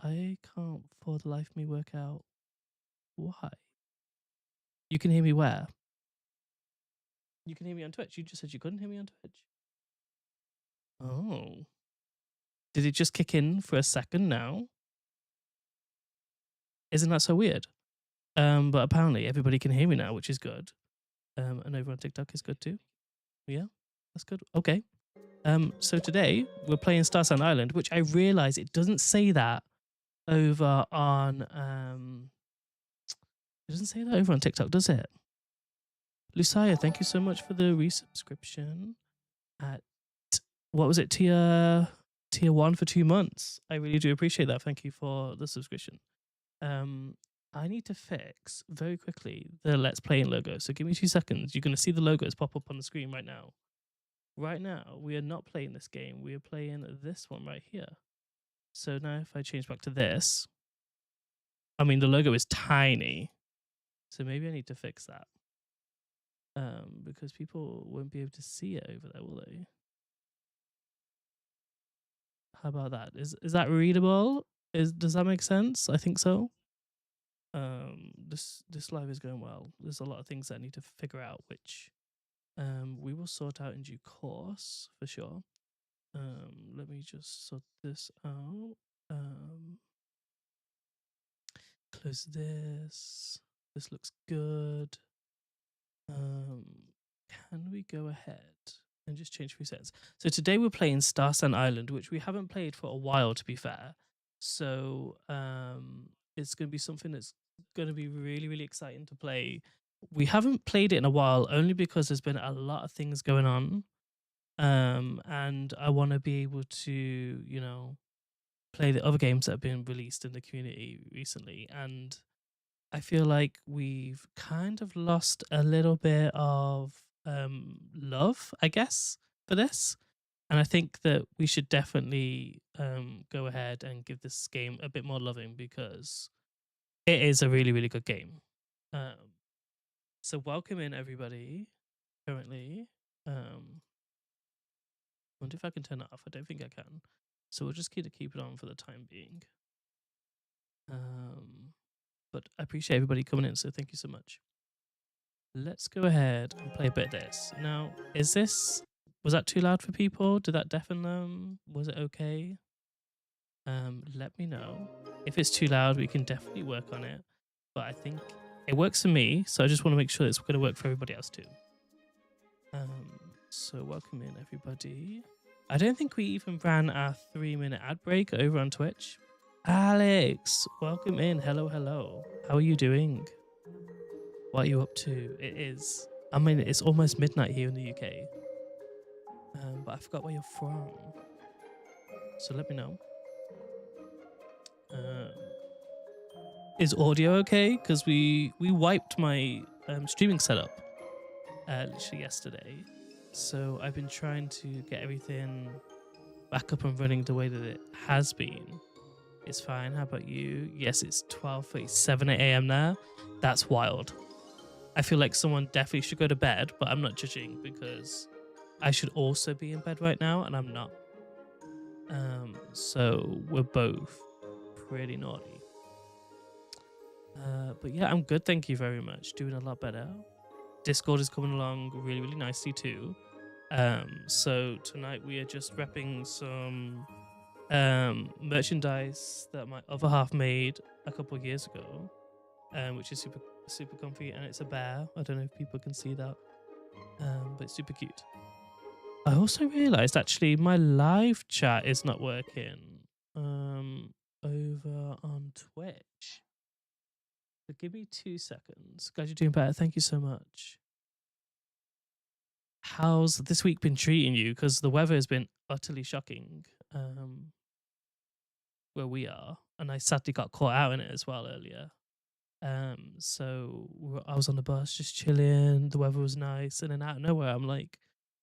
and I can't for the life of me work out why. You can hear me where? You can hear me on Twitch. You just said you couldn't hear me on Twitch. Oh. Did it just kick in for a second now? Isn't that so weird? But apparently everybody can hear me now, which is good. And over on TikTok is good too. Yeah, that's good. Okay. So today we're playing Starsand Island, which I realize it doesn't say that over on it doesn't say that over on TikTok, does it? Lucia, thank you so much for the resubscription at what was it, tier 1 for 2 months. I really do appreciate that. Thank you for the subscription. I need to fix very quickly the Let's Playing logo. So give me 2 seconds. You're going to see the logos pop up on the screen right now. Right now, we are not playing this game. We are playing this one right here. So now if I change back to this, I mean, the logo is tiny. So maybe I need to fix that. Because people won't be able to see it over there, will they? How about that? Is that readable? Does that make sense? I think so. This live is going well. There's a lot of things that I need to figure out, which we will sort out in due course for sure. Let me just sort this out. Close this. This looks good. Can we go ahead and just change presets? So today we're playing Starsand Island, which we haven't played for a while, to be fair. So it's going to be something that's going to be really, really exciting to play. We haven't played it in a while, only because there's been a lot of things going on. And I want to be able to, you know, play the other games that have been released in the community recently. And I feel like we've kind of lost a little bit of love, I guess, for this. And I think that we should definitely go ahead and give this game a bit more loving, because it is a really, really good game. So welcome in, everybody, currently. Wonder if I can turn it off. I don't think I can. So we'll just keep it on for the time being. But I appreciate everybody coming in, so thank you so much. Let's go ahead and play a bit of this. Now, was that too loud for people? Did that deafen them? Was it okay? Let me know. If it's too loud, we can definitely work on it. But I think it works for me, so I just want to make sure it's going to work for everybody else too. So welcome in, everybody. I don't think we even ran our 3-minute ad break over on Twitch. Alex, welcome in. Hello, hello. How are you doing? What are you up to? I mean, it's almost midnight here in the UK. But I forgot where you're from. So let me know. Is audio okay? Because we wiped my streaming setup literally yesterday. So I've been trying to get everything back up and running the way that it has been. It's fine. How about you? Yes, it's 12:37 a.m. there. That's wild. I feel like someone definitely should go to bed, but I'm not judging, because I should also be in bed right now, and I'm not. So we're both pretty naughty. But yeah, I'm good. Thank you very much. Doing a lot better. Discord is coming along really, really nicely too. So tonight we are just repping some merchandise that my other half made a couple of years ago, which is super comfy, and it's a bear. I don't know if people can see that, but it's super cute. I also realized actually my live chat is not working over on Twitch. So give me 2 seconds. Glad you're doing better. Thank you so much. How's this week been treating you? Because the weather has been utterly shocking where we are, and I sadly got caught out in it as well earlier. So I was on the bus just chilling. The weather was nice, and then out of nowhere, I'm like,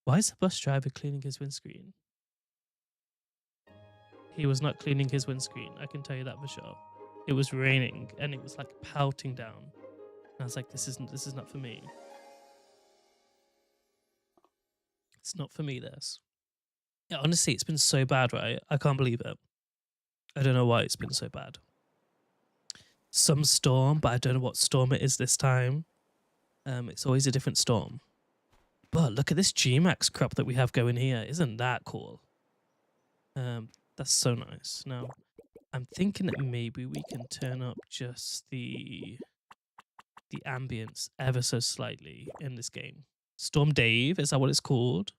why is the bus driver cleaning his windscreen? He was not cleaning his windscreen. I can tell you that for sure. It was raining, and it was like pelting down. And I was like, this is not for me. It's not for me, this. Yeah, honestly, it's been so bad, right? I can't believe it. I don't know why it's been so bad. Some storm, but I don't know what storm it is this time. It's always a different storm. But look at this Gmax crop that we have going here. Isn't that cool? That's so nice. Now, I'm thinking that maybe we can turn up just the ambience ever so slightly in this game. Storm Dave, is that what it's called?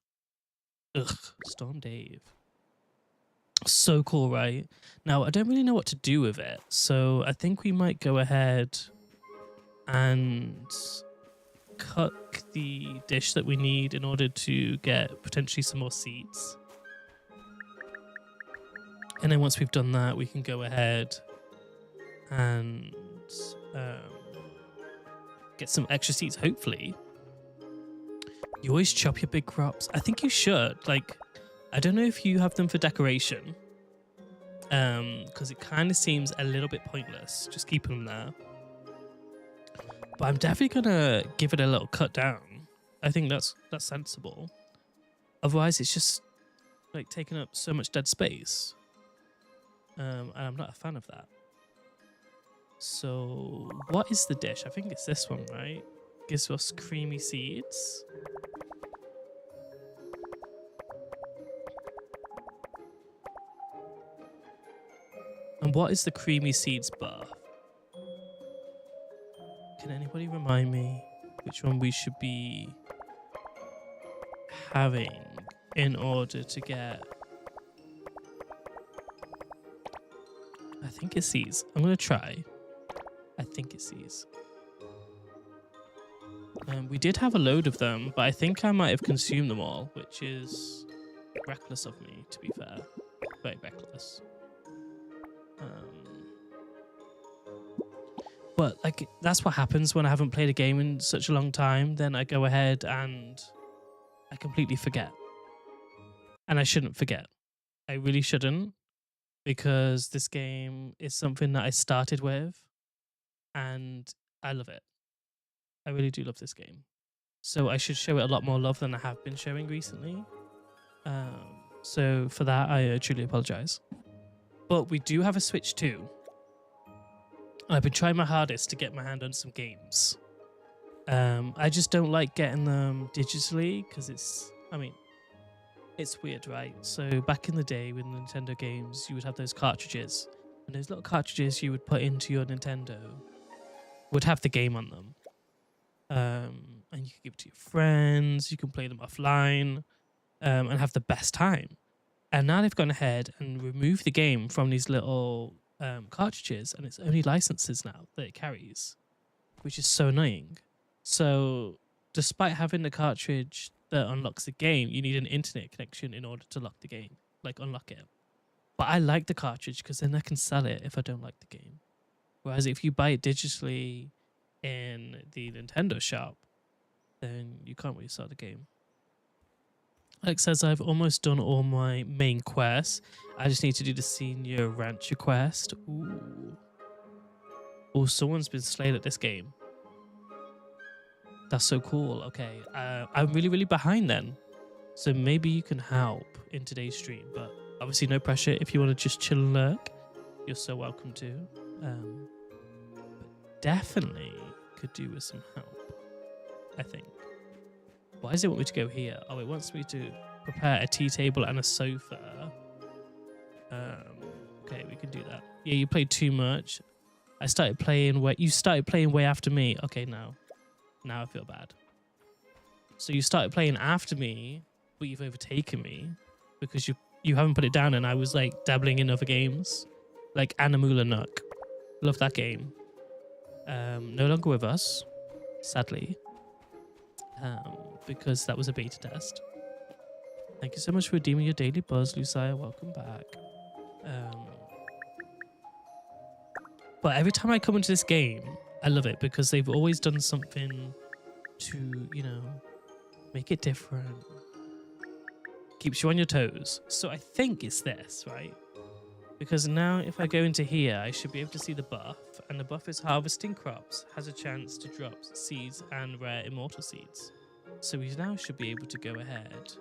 Ugh, Storm Dave. So cool, right? Now, I don't really know what to do with it, so I think we might go ahead and cook the dish that we need in order to get potentially some more seeds. And then once we've done that, we can go ahead and get some extra seeds, hopefully. You always chop your big crops. I think you should. Like, I don't know if you have them for decoration, because it kind of seems a little bit pointless just keeping them there. But I'm definitely gonna give it a little cut down. I think that's sensible. Otherwise, it's just like taking up so much dead space, and I'm not a fan of that. So, what is the dish? I think it's this one, right? Gives us creamy seeds. And what is the creamy seeds buff? Can anybody remind me which one we should be having in order to get... I think it's these. I'm going to try. I think it's these. We did have a load of them, but I think I might have consumed them all, which is reckless of me, to be fair. Very reckless. But like, that's what happens when I haven't played a game in such a long time. Then I go ahead and I completely forget. And I shouldn't forget. I really shouldn't, because this game is something that I started with and I love it. I really do love this game. So I should show it a lot more love than I have been showing recently. So for that, I truly apologize. But we do have a Switch too. I've been trying my hardest to get my hand on some games. I just don't like getting them digitally because it's weird, right? So back in the day with Nintendo games, you would have those cartridges, and those little cartridges you would put into your Nintendo would have the game on them. And you can give it to your friends, you can play them offline, and have the best time. And now they've gone ahead and removed the game from these little cartridges, and it's only licenses now that it carries, which is so annoying. So despite having the cartridge that unlocks the game, you need an internet connection in order to lock the game, like unlock it. But I like the cartridge because then I can sell it if I don't like the game. Whereas if you buy it digitally in the Nintendo shop, then you can't really sell the game. Alex says, I've almost done all my main quests. I just need to do the Senior Rancher quest. Ooh. Oh, someone's been slayed at this game. That's so cool. Okay. I'm really, really behind then. So maybe you can help in today's stream. But obviously no pressure. If you want to just chill and lurk, you're so welcome to. But definitely could do with some help, I think. Why does it want me to go here? Oh, it wants me to prepare a tea table and a sofa. Okay, we can do that. Yeah, you played too much. I started playing way... You started playing way after me. Okay, now I feel bad. So you started playing after me, but you've overtaken me because you haven't put it down, and I was like dabbling in other games, like Animula Nook. Love that game. No longer with us, sadly. Because that was a beta test. Thank you so much for redeeming your daily buzz, Lucia. Welcome back. But every time I come into this game, I love it because they've always done something to, you know, make it different. Keeps you on your toes. So I think it's this, right? Because now if I go into here, I should be able to see the buff. And the buff is harvesting crops, has a chance to drop seeds and rare immortal seeds. So we now should be able to go ahead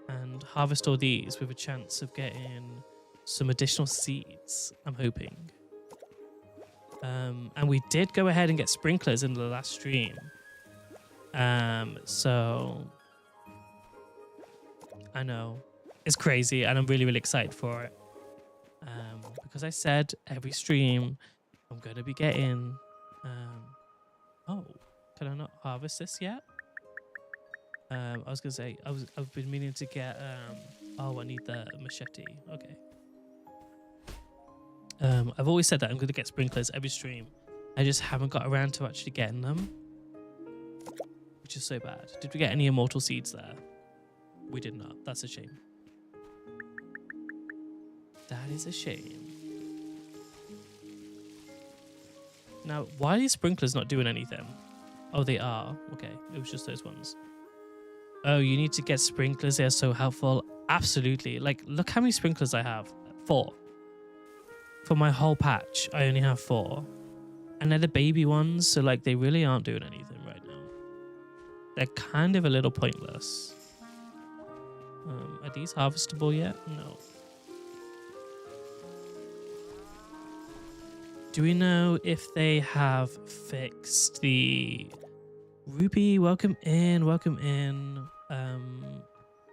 and harvest all these with a chance of getting some additional seeds, I'm hoping. And we did go ahead and get sprinklers in the last stream. So I know it's crazy and I'm really, really excited for it. Because I said every stream I'm going to be getting, oh, can I not harvest this yet? I was going to say, I've been meaning to get, oh, I need the machete. Okay. I've always said that I'm going to get sprinklers every stream. I just haven't got around to actually getting them, which is so bad. Did we get any immortal seeds there? We did not. That's a shame. That is a shame. Now, why are these sprinklers not doing anything? Oh, they are. Okay, it was just those ones. Oh, you need to get sprinklers. They're so helpful. Absolutely. Like, look how many sprinklers I have. 4. For my whole patch, I only have 4. And they're the baby ones, so like they really aren't doing anything right now. They're kind of a little pointless. Are these harvestable yet? No. Do we know if they have fixed the... Ruby, welcome in, welcome in.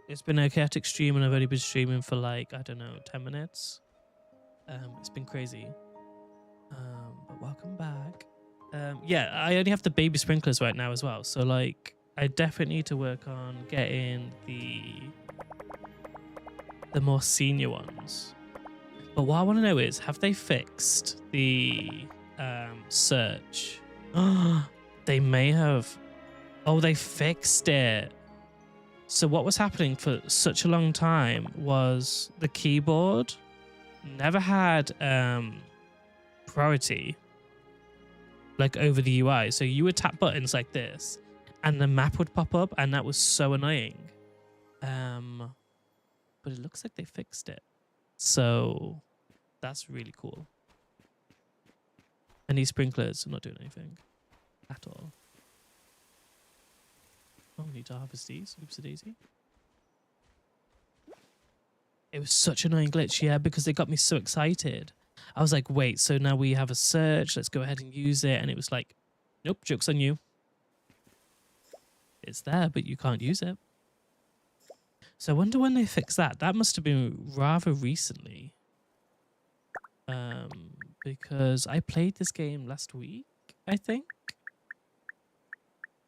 It's been a chaotic stream and I've only been streaming for like, I don't know, 10 minutes. It's been crazy. But welcome back. Yeah, I only have the baby sprinklers right now as well. So like, I definitely need to work on getting the more senior ones. But what I want to know is, have they fixed the search? They may have. Oh, they fixed it. So what was happening for such a long time was the keyboard never had priority like over the UI. So you would tap buttons like this and the map would pop up, and that was so annoying. But it looks like they fixed it. So that's really cool. And these sprinklers are not doing anything at all. Oh, we need to harvest these. Oops a daisy. It was such an annoying glitch, yeah, because they got me so excited. I was like, wait, so now we have a search. Let's go ahead and use it. And it was like, nope, joke's on you. It's there, but you can't use it. So I wonder when they fixed that. That must have been rather recently. Because I played this game last week, I think.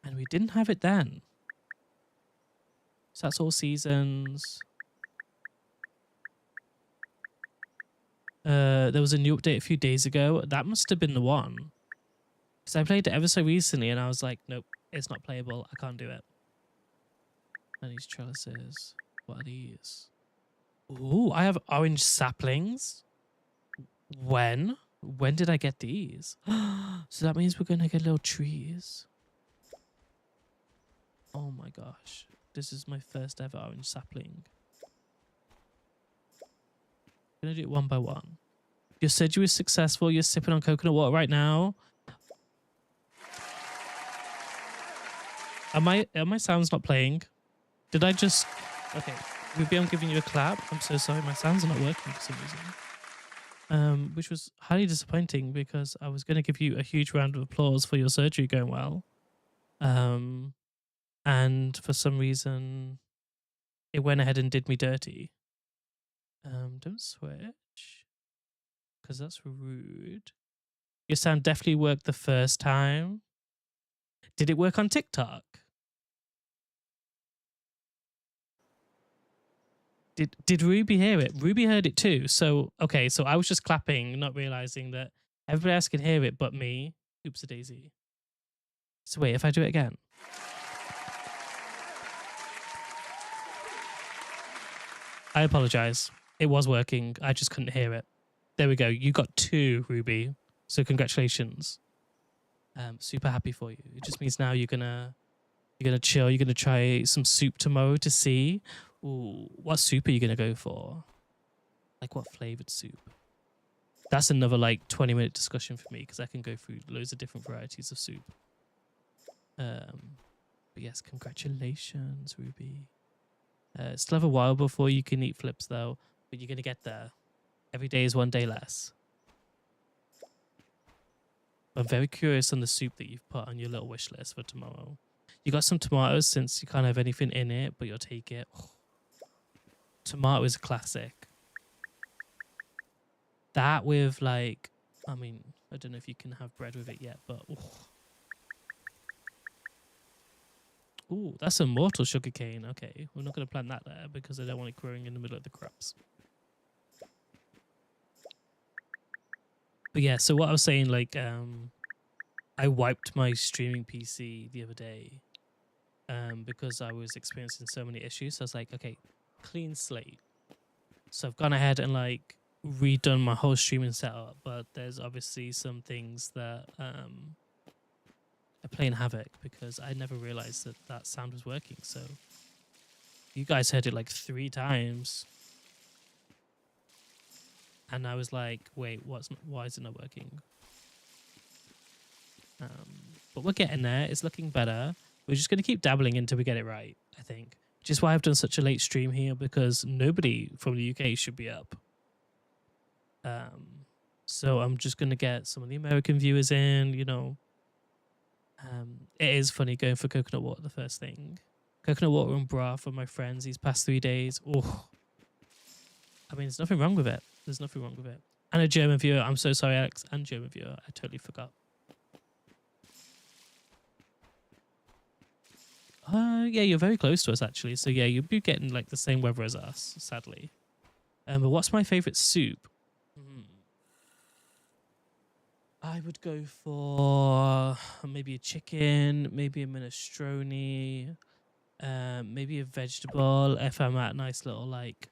And we didn't have it then. So that's all seasons. There was a new update a few days ago. That must have been the one. Because I played it ever so recently and I was like, nope, it's not playable. I can't do it. And these trellises. What are these? Ooh, I have orange saplings. When? When did I get these? So that means we're going to get little trees. Oh my gosh. This is my first ever orange sapling. I'm going to do it one by one. You said you were successful. You're sipping on coconut water right now. Are my sounds not playing? Did I just... Okay. Maybe I'm giving you a clap. I'm so sorry. My sounds are not working for some reason. Which was highly disappointing because I was going to give you a huge round of applause for your surgery going well. And for some reason, it went ahead and did me dirty. Don't switch. Because that's rude. Your sound definitely worked the first time. Did it work on TikTok? Did Ruby hear it? Ruby heard it too. So, okay, so I was just clapping, not realizing that everybody else can hear it but me. Oops a daisy. So wait, if I do it again. I apologize. It was working. I just couldn't hear it. There we go. You got 2, Ruby. So congratulations. Super happy for you. It just means now you're gonna chill. You're gonna try some soup tomorrow to see. Ooh, what soup are you gonna go for? Like what flavored soup? That's another like 20-minute discussion for me because I can go through loads of different varieties of soup. But yes, congratulations, Ruby. Still have a while before you can eat flips though, but you're gonna get there. Every day is one day less. I'm very curious on the soup that you've put on your little wish list for tomorrow. You got some tomatoes since you can't have anything in it, but you'll take it. Tomato is a classic. That with like, I mean, I don't know if you can have bread with it yet, but ooh, that's a mortal sugarcane. Okay, we're not going to plant that there because I don't want it growing in the middle of the crops. But yeah, so what I was saying, like, I wiped my streaming PC the other day because I was experiencing so many issues. So I was like, okay, clean slate. So I've gone ahead and like redone my whole streaming setup, but there's obviously some things that are playing havoc because I never realized that that sound was working. So you guys heard it like 3 times. And I was like, wait, why is it not working? But we're getting there. It's looking better. We're just going to keep dabbling until we get it right, I think. Which is why I've done such a late stream here, because nobody from the UK should be up. So I'm just going to get some of the American viewers in, you know. It is funny going for coconut water the first thing. Coconut water and bra for my friends these past 3 days. Oh, I mean, there's nothing wrong with it. There's nothing wrong with it. And a German viewer. I'm so sorry, Alex. And German viewer. I totally forgot. Yeah, you're very close to us, actually. So, yeah, you'll be getting, like, the same weather as us, sadly. But what's my favourite soup? I would go for maybe a chicken, maybe a minestrone, maybe a vegetable if I'm at a nice little, like,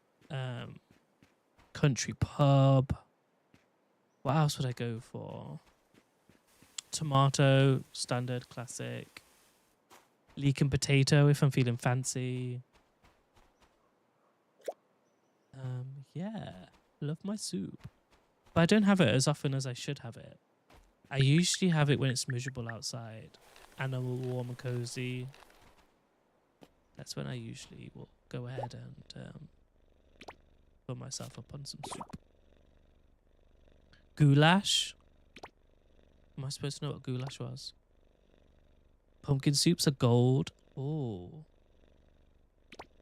country pub. What else would I go for? Tomato, standard, classic. Leek and potato if I'm feeling fancy. Yeah, love my soup. But I don't have it as often as I should have it. I usually have it when it's miserable outside and I'm warm and cozy. That's when I usually will go ahead and put myself up on some soup. Goulash. Am I supposed to know what goulash was? Pumpkin soups are gold. Oh,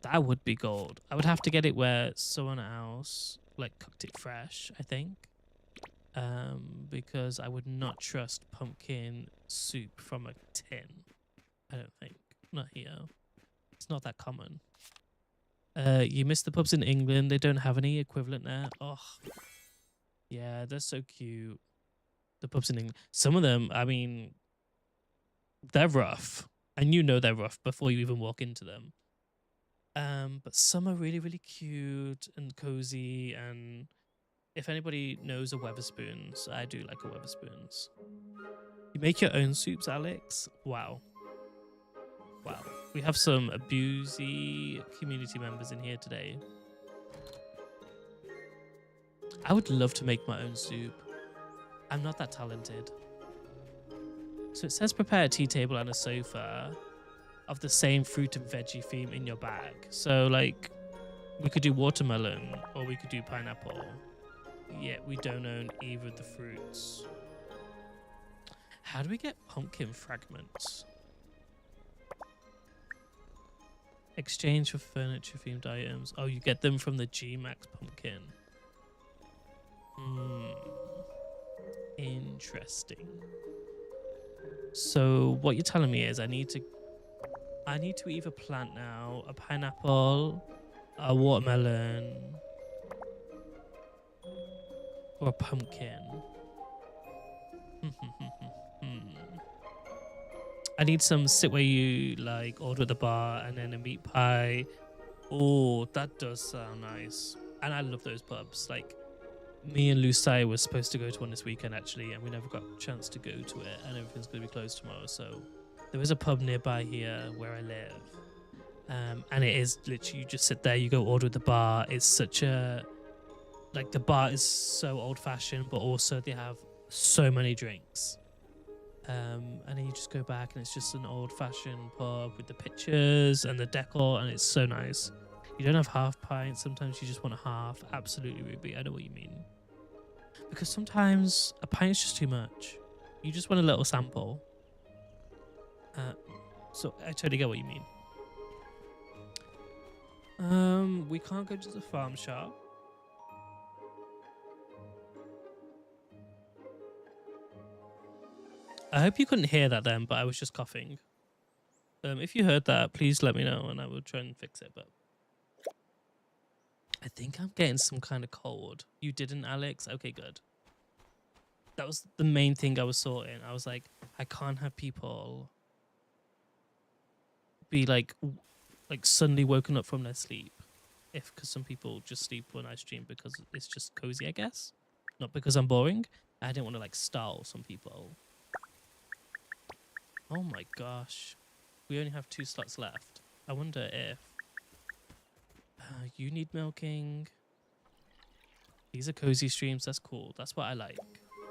that would be gold. I would have to get it where someone else like cooked it fresh, I think. Because I would not trust pumpkin soup from a tin. I don't think. Not here. It's not that common. You missed the pubs in England. They don't have any equivalent there. Oh, yeah, they're so cute. The pubs in England. Some of them, I mean, they're rough. And you know they're rough before you even walk into them. But some are really, really cute and cozy. And if anybody knows a Weatherspoons, I do like a Weatherspoons. You make your own soups, Alex? Wow. Wow. We have some abusey community members in here today. I would love to make my own soup. I'm not that talented. So it says prepare a tea table and a sofa of the same fruit and veggie theme in your bag. So like we could do watermelon or we could do pineapple. Yet we don't own either of the fruits. How do we get pumpkin fragments? Exchange for furniture themed items. Oh, you get them from the G-Max pumpkin. Interesting. So what you're telling me is I need to either plant now a pineapple, a watermelon, or a pumpkin. I need some sit where you like order at the bar and then a meat pie. Oh, that does sound nice. And I love those pubs. Like me and Lucai were supposed to go to one this weekend actually, and we never got a chance to go to it, and everything's going to be closed tomorrow. So there is a pub nearby here where I live. And it is literally, you just sit there, you go order at the bar. It's such a, like the bar is so old fashioned, but also they have so many drinks. And then you just go back and it's just an old fashioned pub with the pictures and the decor, and it's so nice. You don't have half pints. Sometimes you just want a half. Absolutely, Ruby. I know what you mean. Because sometimes a pint is just too much. You just want a little sample. So I totally get what you mean. We can't go to the farm shop. I hope you couldn't hear that then, but I was just coughing. If you heard that, please let me know and I will try and fix it. But I think I'm getting some kind of cold. You didn't, Alex? Okay, good. That was the main thing I was sorting. I was like, I can't have people be like suddenly woken up from their sleep. Because some people just sleep when I stream because it's just cozy, I guess. Not because I'm boring. I didn't want to like startle some people. Oh my gosh. We only have 2 slots left. I wonder if you need milking. These are cozy streams. That's cool. That's what I like.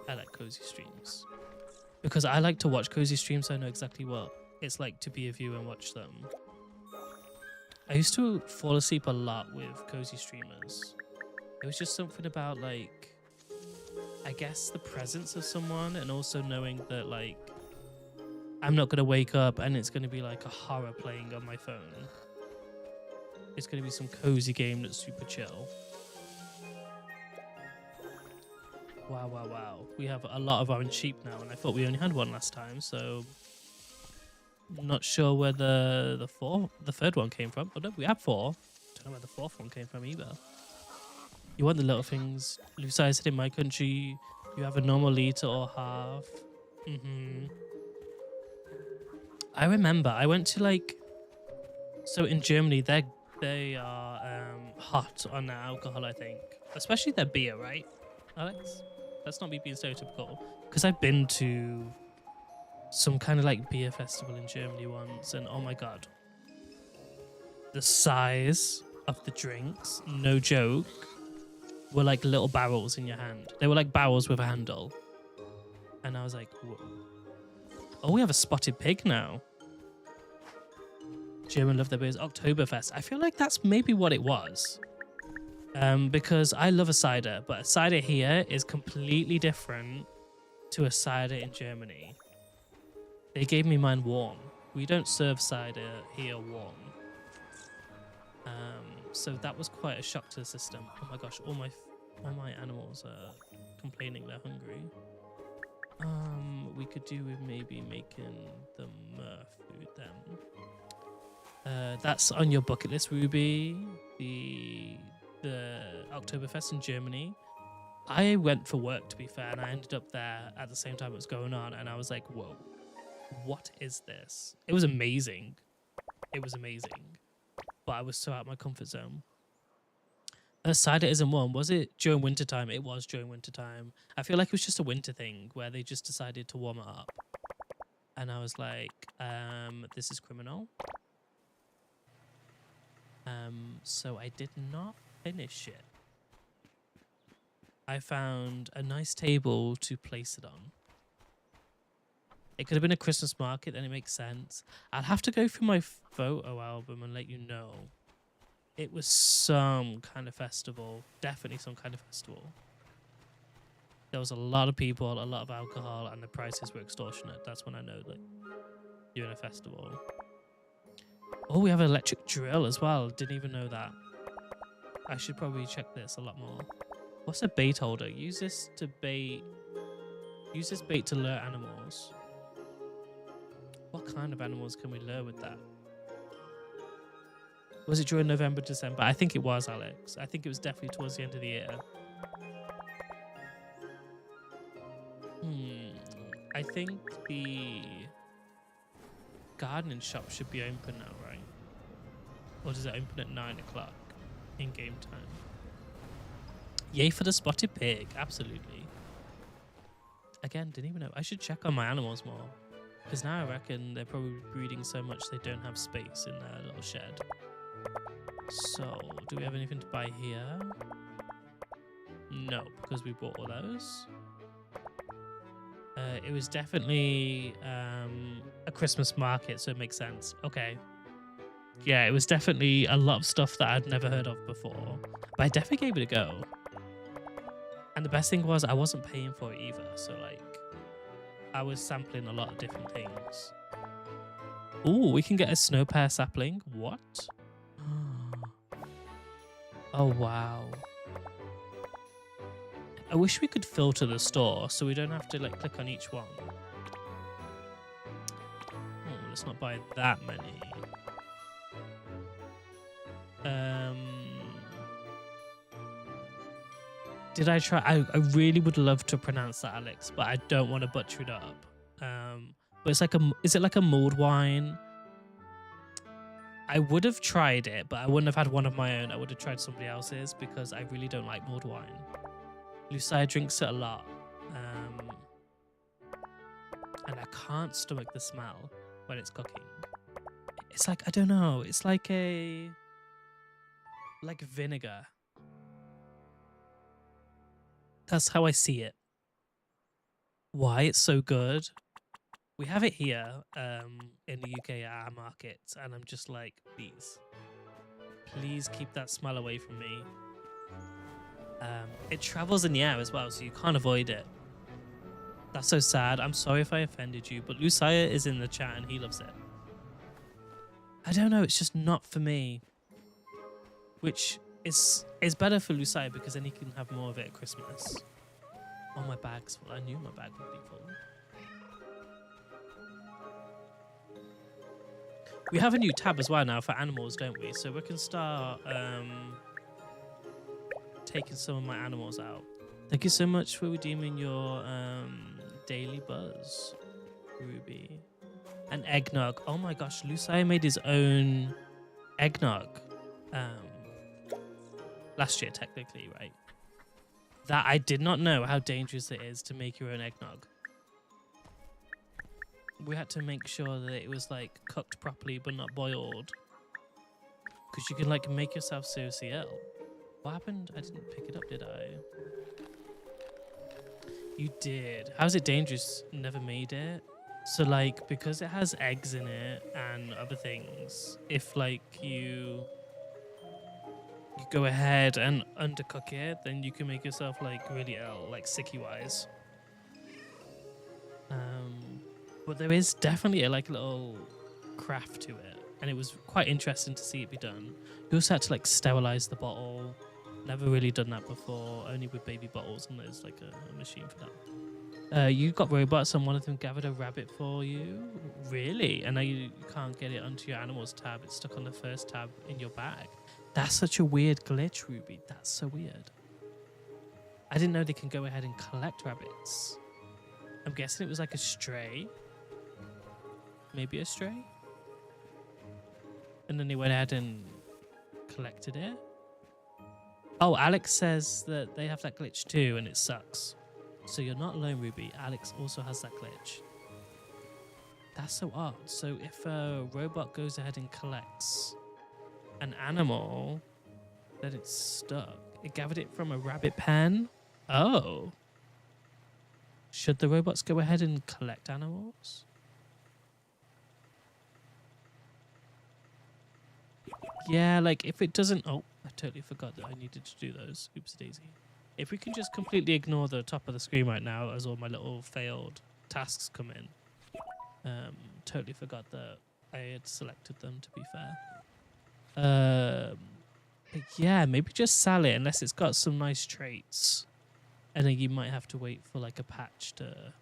I like cozy streams. Because I like to watch cozy streams, so I know exactly what it's like to be a viewer and watch them. I used to fall asleep a lot with cozy streamers. It was just something about like, I guess the presence of someone and also knowing that like, I'm not going to wake up and it's going to be like a horror playing on my phone. It's going to be some cozy game that's super chill. Wow, wow, wow. We have a lot of orange sheep now and I thought we only had 1 last time, so I'm not sure where the 3rd one came from. Oh no, we have 4. Don't know where the 4th one came from either. You want the little things. Lucai said in my country, you have a normal liter or half. I remember I went to like, so in Germany they are hot on their alcohol, I think, especially their beer, right, Alex? That's not me being stereotypical, because I've been to some kind of like beer festival in Germany once, and oh my god, the size of the drinks, no joke, were like little barrels in your hand. They were like barrels with a handle, and I was like, whoa. Oh, we have a spotted pig now. German love their beers. Oktoberfest. I feel like that's maybe what it was. Because I love a cider, but a cider here is completely different to a cider in Germany. They gave me mine warm. We don't serve cider here warm. So that was quite a shock to the system. Oh my gosh, all my animals are complaining they're hungry. We could do with maybe making the Murph food then. That's on your bucket list, Ruby. The Oktoberfest in Germany. I went for work, to be fair, and I ended up there at the same time it was going on, and I was like, whoa, what is this? It was amazing. It was amazing. But I was so out of my comfort zone. Cider isn't warm. Was it during wintertime? It was during wintertime. I feel like it was just a winter thing where they just decided to warm it up. And I was like, this is criminal. So I did not finish it. I found a nice table to place it on. It could have been a Christmas market, and it makes sense. I'll have to go through my photo album and let you know. It was some kind of festival. Definitely some kind of festival. There was a lot of people, a lot of alcohol, and the prices were extortionate. That's when I know that you're in a festival. Oh, we have an electric drill as well. Didn't even know that. I should probably check this a lot more. What's a bait holder? Use this bait to lure animals. What kind of animals can we lure with that? Was it during November, December? I think it was, Alex. I think it was definitely towards the end of the year. I think the gardening shop should be open now, right? Or does it open at 9 o'clock in game time? Yay for the spotted pig. Absolutely. Again, didn't even know. I should check on my animals more. Because now I reckon they're probably breeding so much they don't have space in their little shed. So, do we have anything to buy here? No, because we bought all those. It was definitely a Christmas market, so it makes sense. Okay. Yeah, it was definitely a lot of stuff that I'd never heard of before, but I definitely gave it a go. And the best thing was I wasn't paying for it either, so like I was sampling a lot of different things. Ooh, we can get a snow pear sapling. What? Oh wow. I wish we could filter the store so we don't have to like click on each one. Oh, let's not buy that many. Did I try? I really would love to pronounce that, Alex, but I don't want to butcher it up. But it's like is it like a mulled wine? I would have tried it, but I wouldn't have had one of my own. I would have tried somebody else's because I really don't like mulled wine. Lucia drinks it a lot. And I can't stomach the smell when it's cooking. It's like, I don't know. It's like like vinegar. That's how I see it. Why it's so good. We have it here in the UK at our markets, and I'm just like, please keep that smell away from me. It travels in the air as well, so you can't avoid it. That's so sad. I'm sorry if I offended you, but Lucia is in the chat and he loves it. I don't know, it's just not for me. Which is better for Lucia because then he can have more of it at Christmas. Oh, my bag's full. I knew my bag would be full. We have a new tab as well now for animals, don't we? So we can start taking some of my animals out. Thank you so much for redeeming your daily buzz, Ruby. And eggnog. Oh my gosh, Lucia made his own eggnog last year, technically, right? That I did not know how dangerous it is to make your own eggnog. We had to make sure that it was like cooked properly but not boiled, because you can like make yourself seriously ill. What happened? I didn't pick it up, did I? You did. How's it dangerous? Never made it. So like, because it has eggs in it and other things, if like you go ahead and undercook it, then you can make yourself like really ill, like sicky wise. But there is definitely a like little craft to it, and it was quite interesting to see it be done. You also had to like sterilize the bottle. Never really done that before, only with baby bottles, and there's like a machine for that. You got robots and one of them gathered a rabbit for you? Really? And now you can't get it onto your animals tab. It's stuck on the first tab in your bag. That's such a weird glitch, Ruby. That's so weird. I didn't know they can go ahead and collect rabbits. I'm guessing it was like a stray. Maybe a stray? And then they went ahead and collected it. Oh, Alex says that they have that glitch too, and it sucks. So you're not alone, Ruby. Alex also has that glitch. That's so odd. So if a robot goes ahead and collects an animal, then it's stuck. It gathered it from a rabbit pen. Oh. Should the robots go ahead and collect animals? Yeah, like if it doesn't... Oh, I totally forgot that I needed to do those. Oops daisy. If we can just completely ignore the top of the screen right now as all my little failed tasks come in. Totally forgot that I had selected them, to be fair. Yeah, maybe just sell it unless it's got some nice traits. And then you might have to wait for like a patch to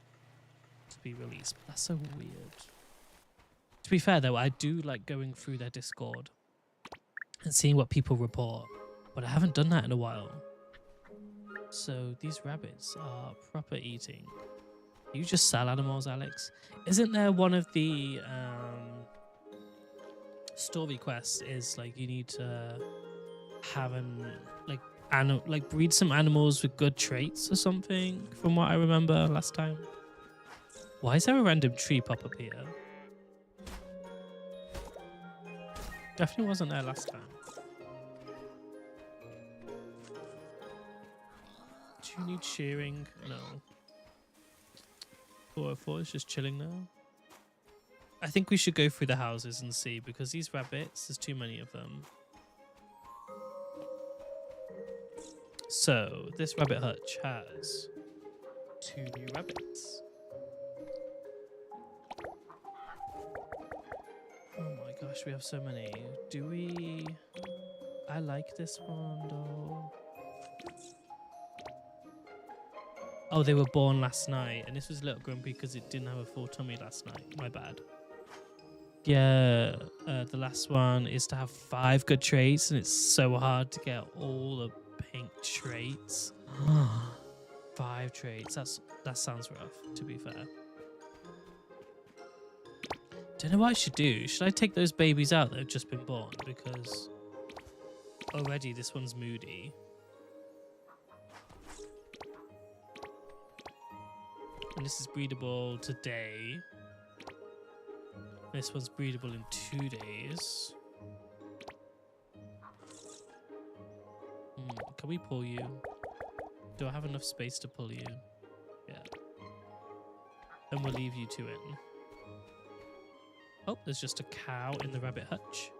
be released. But that's so weird. To be fair though, I do like going through their Discord and seeing what people report, but I haven't done that in a while. So these rabbits are proper eating. You just sell animals, Alex. Isn't there one of the story quests is like you need to have like breed some animals with good traits or something, from what I remember last time? Why is there a random tree pop up here? Definitely wasn't there last time. Do you need shearing? No. 404 is just chilling now. I think we should go through the houses and see, because these rabbits, there's too many of them. So this rabbit hutch has 2 new rabbits. Oh my gosh, we have so many. Do we... I like this one though. Oh, they were born last night, and this was a little grumpy because it didn't have a full tummy last night. My bad. Yeah, the last one is to have 5 good traits, and it's so hard to get all the pink traits. 5 traits. That sounds rough, to be fair. Don't know what I should do. Should I take those babies out that have just been born? Because already this one's moody. And this is breedable today. This one's breedable in 2 days. Can we pull you? Do I have enough space to pull you? Yeah. Then we'll leave you 2 in. Oh, there's just a cow in the rabbit hutch.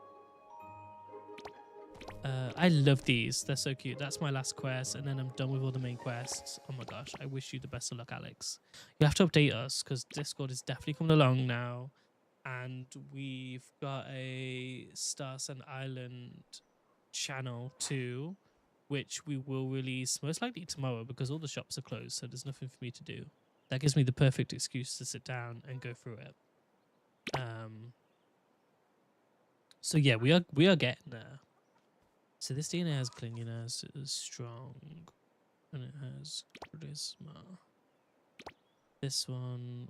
I love these. They're so cute. That's my last quest, and then I'm done with all the main quests. Oh my gosh, I wish you the best of luck, Alex. You have to update us, because Discord is definitely coming along now. And we've got a Starsand Island channel too, which we will release most likely tomorrow, because all the shops are closed, so there's nothing for me to do. That gives me the perfect excuse to sit down and go through it. So yeah, we are getting there. So this DNA has clinginess, it is strong, and it has charisma. This one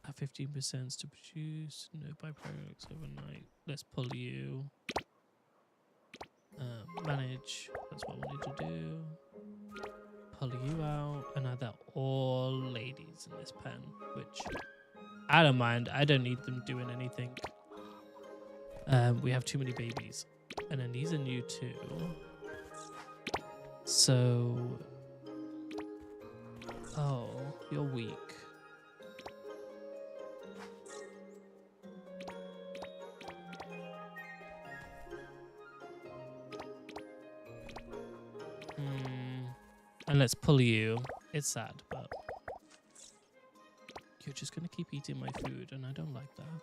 have 15% to produce, no byproducts overnight. Let's pull you. Manage, that's what I wanted to do. Pull you out, and now they're all ladies in this pen, which I don't mind. I don't need them doing anything. We have too many babies. And then these are new too. So... Oh, you're weak. And let's pull you. It's sad, but... You're just going to keep eating my food, and I don't like that.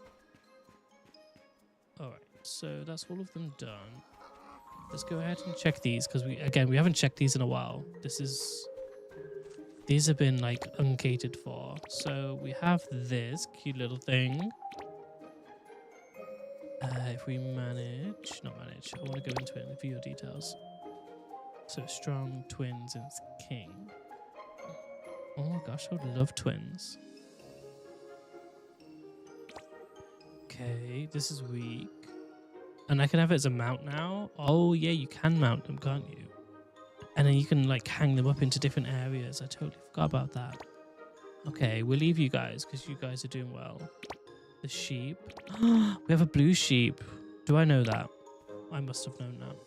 Alright, so that's all of them done. Let's go ahead and check these, because we haven't checked these in a while. These have been like uncatered for. So we have this cute little thing. If we manage, not manage, I want to go into it and view your details. So strong twins and it's king. Oh my gosh, I would love twins. Okay, this is weak. And I can have it as a mount now. Oh yeah, you can mount them, can't you? And then you can like hang them up into different areas. I totally forgot about that. Okay, we'll leave you guys because you guys are doing well. The sheep. We have a blue sheep. Do I know that? I must have known that.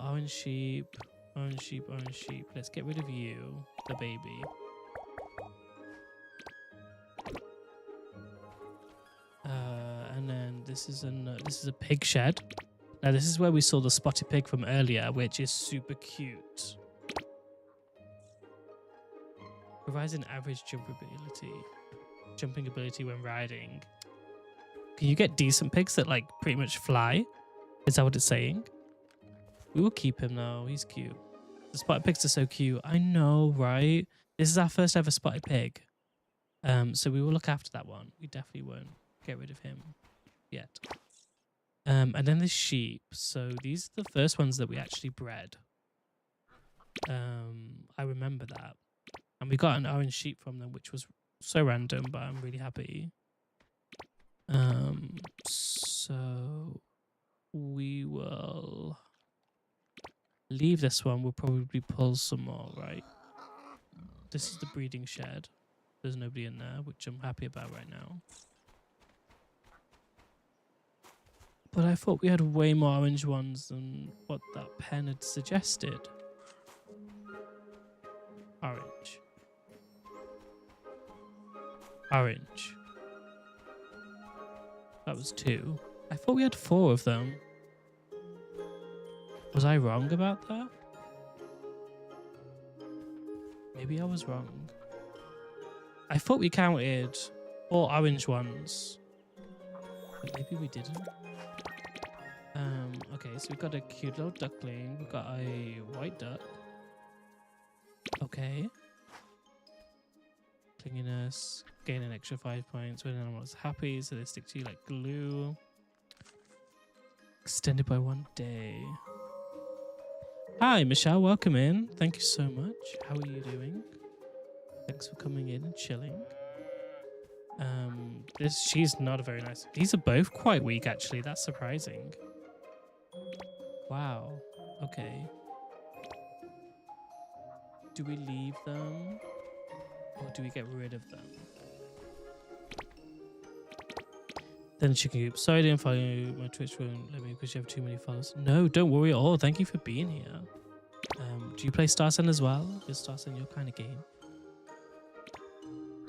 Orange sheep, orange sheep, orange sheep. Let's get rid of you, the baby. And then this is a pig shed. Now this is where we saw the spotted pig from earlier, which is super cute. Provides an average jumping ability when riding. Can you get decent pigs that like pretty much fly? Is that what it's saying? We will keep him though. He's cute. The spotted pigs are so cute. I know, right? This is our first ever spotted pig. So we will look after that one. We definitely won't get rid of him yet. And then the sheep. So these are the first ones that we actually bred. I remember that. And we got an orange sheep from them, which was so random, but I'm really happy. So we will leave this one. We'll probably pull some more, right? This is the breeding shed. There's nobody in there, which I'm happy about right now. But I thought we had way more orange ones than what that pen had suggested. Orange. Orange. That was 2. I thought we had 4 of them. Was I wrong about that? Maybe I was wrong. I thought we counted 4 orange ones. But maybe we didn't. Okay, so we've got a cute little duckling. We've got a white duck. Okay. Clinginess. Gain an extra 5 points when an animal is happy, so they stick to you like glue. Extended by 1 day. Hi, Michelle. Welcome in. Thank you so much. How are you doing? Thanks for coming in and chilling. She's not a very nice. These are both quite weak, actually. That's surprising. Wow. Okay. Do we leave them? Or do we get rid of them? Then chicken coop. Sorry I didn't follow you. My Twitch won't let me because you have too many followers. No, don't worry at all. Thank you for being here. Do you play Starsand as well? Is Starsand your kind of game?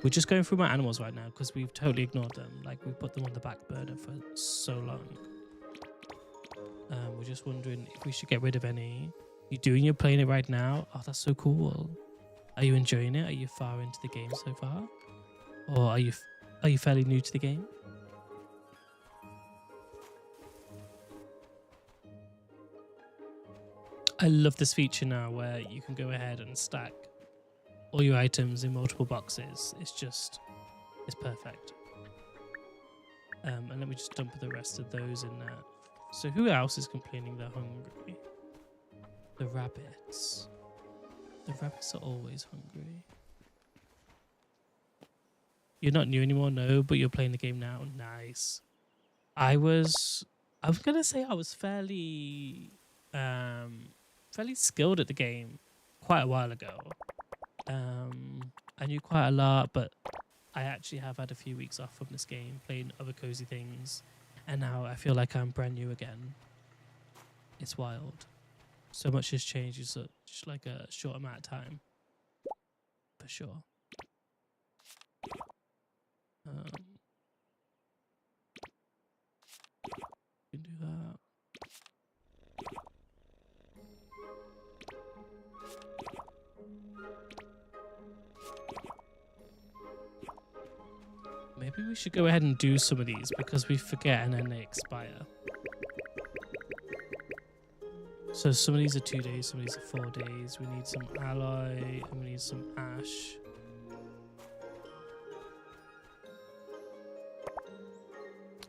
We're just going through my animals right now because we've totally ignored them. Like, we put them on the back burner for so long. We're just wondering if we should get rid of any. You're playing it right now? Oh, that's so cool. Are you enjoying it? Are you far into the game so far? Or are you fairly new to the game? I love this feature now where you can go ahead and stack all your items in multiple boxes. It's perfect. And let me just dump the rest of those in there. So who else is complaining they're hungry? The rabbits. The rabbits are always hungry. You're not new anymore, no, but you're playing the game now. Nice. I was gonna say I was fairly skilled at the game quite a while ago. I knew quite a lot, but I actually have had a few weeks off from this game, playing other cozy things, and now I feel like I'm brand new again. It's wild. So much has changed in such like a short amount of time. For sure. We can do that. Maybe we should go ahead and do some of these because we forget and then they expire. So some of these are 2 days, some of these are 4 days. We need some alloy and we need some ash.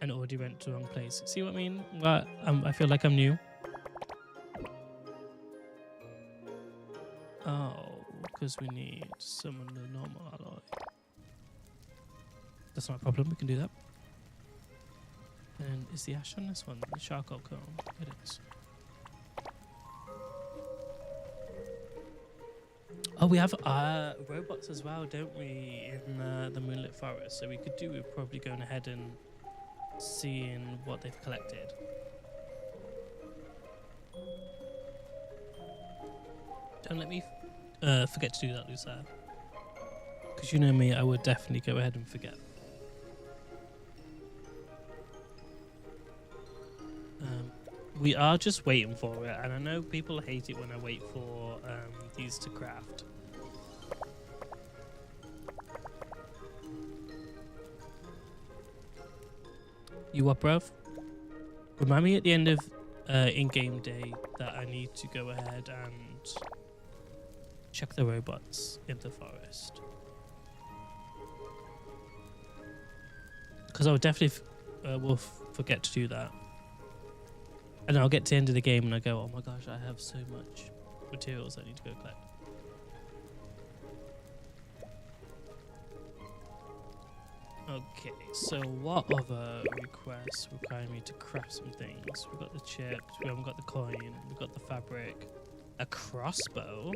And already went to the wrong place. See what I mean? I feel like I'm new. Oh, because we need some of the normal alloy. That's not a problem, we can do that. And is the ash on this one? The charcoal cone? It is. Oh, we have robots as well, don't we, in the Moonlit Forest? So we could do with probably going ahead and seeing what they've collected. Don't let me forget to do that, Lucia. Because you know me, I would definitely go ahead and forget. We are just waiting for it, and I know people hate it when I wait for these to craft. You up, bruv? Remind me at the end of in-game day that I need to go ahead and check the robots in the forest. Because I would definitely will forget to do that. And I'll get to the end of the game and I go, oh my gosh, I have so much materials I need to go collect. Okay, so what other requests require me to craft some things? We've got the chips, we haven't got the coin, we've got the fabric, a crossbow.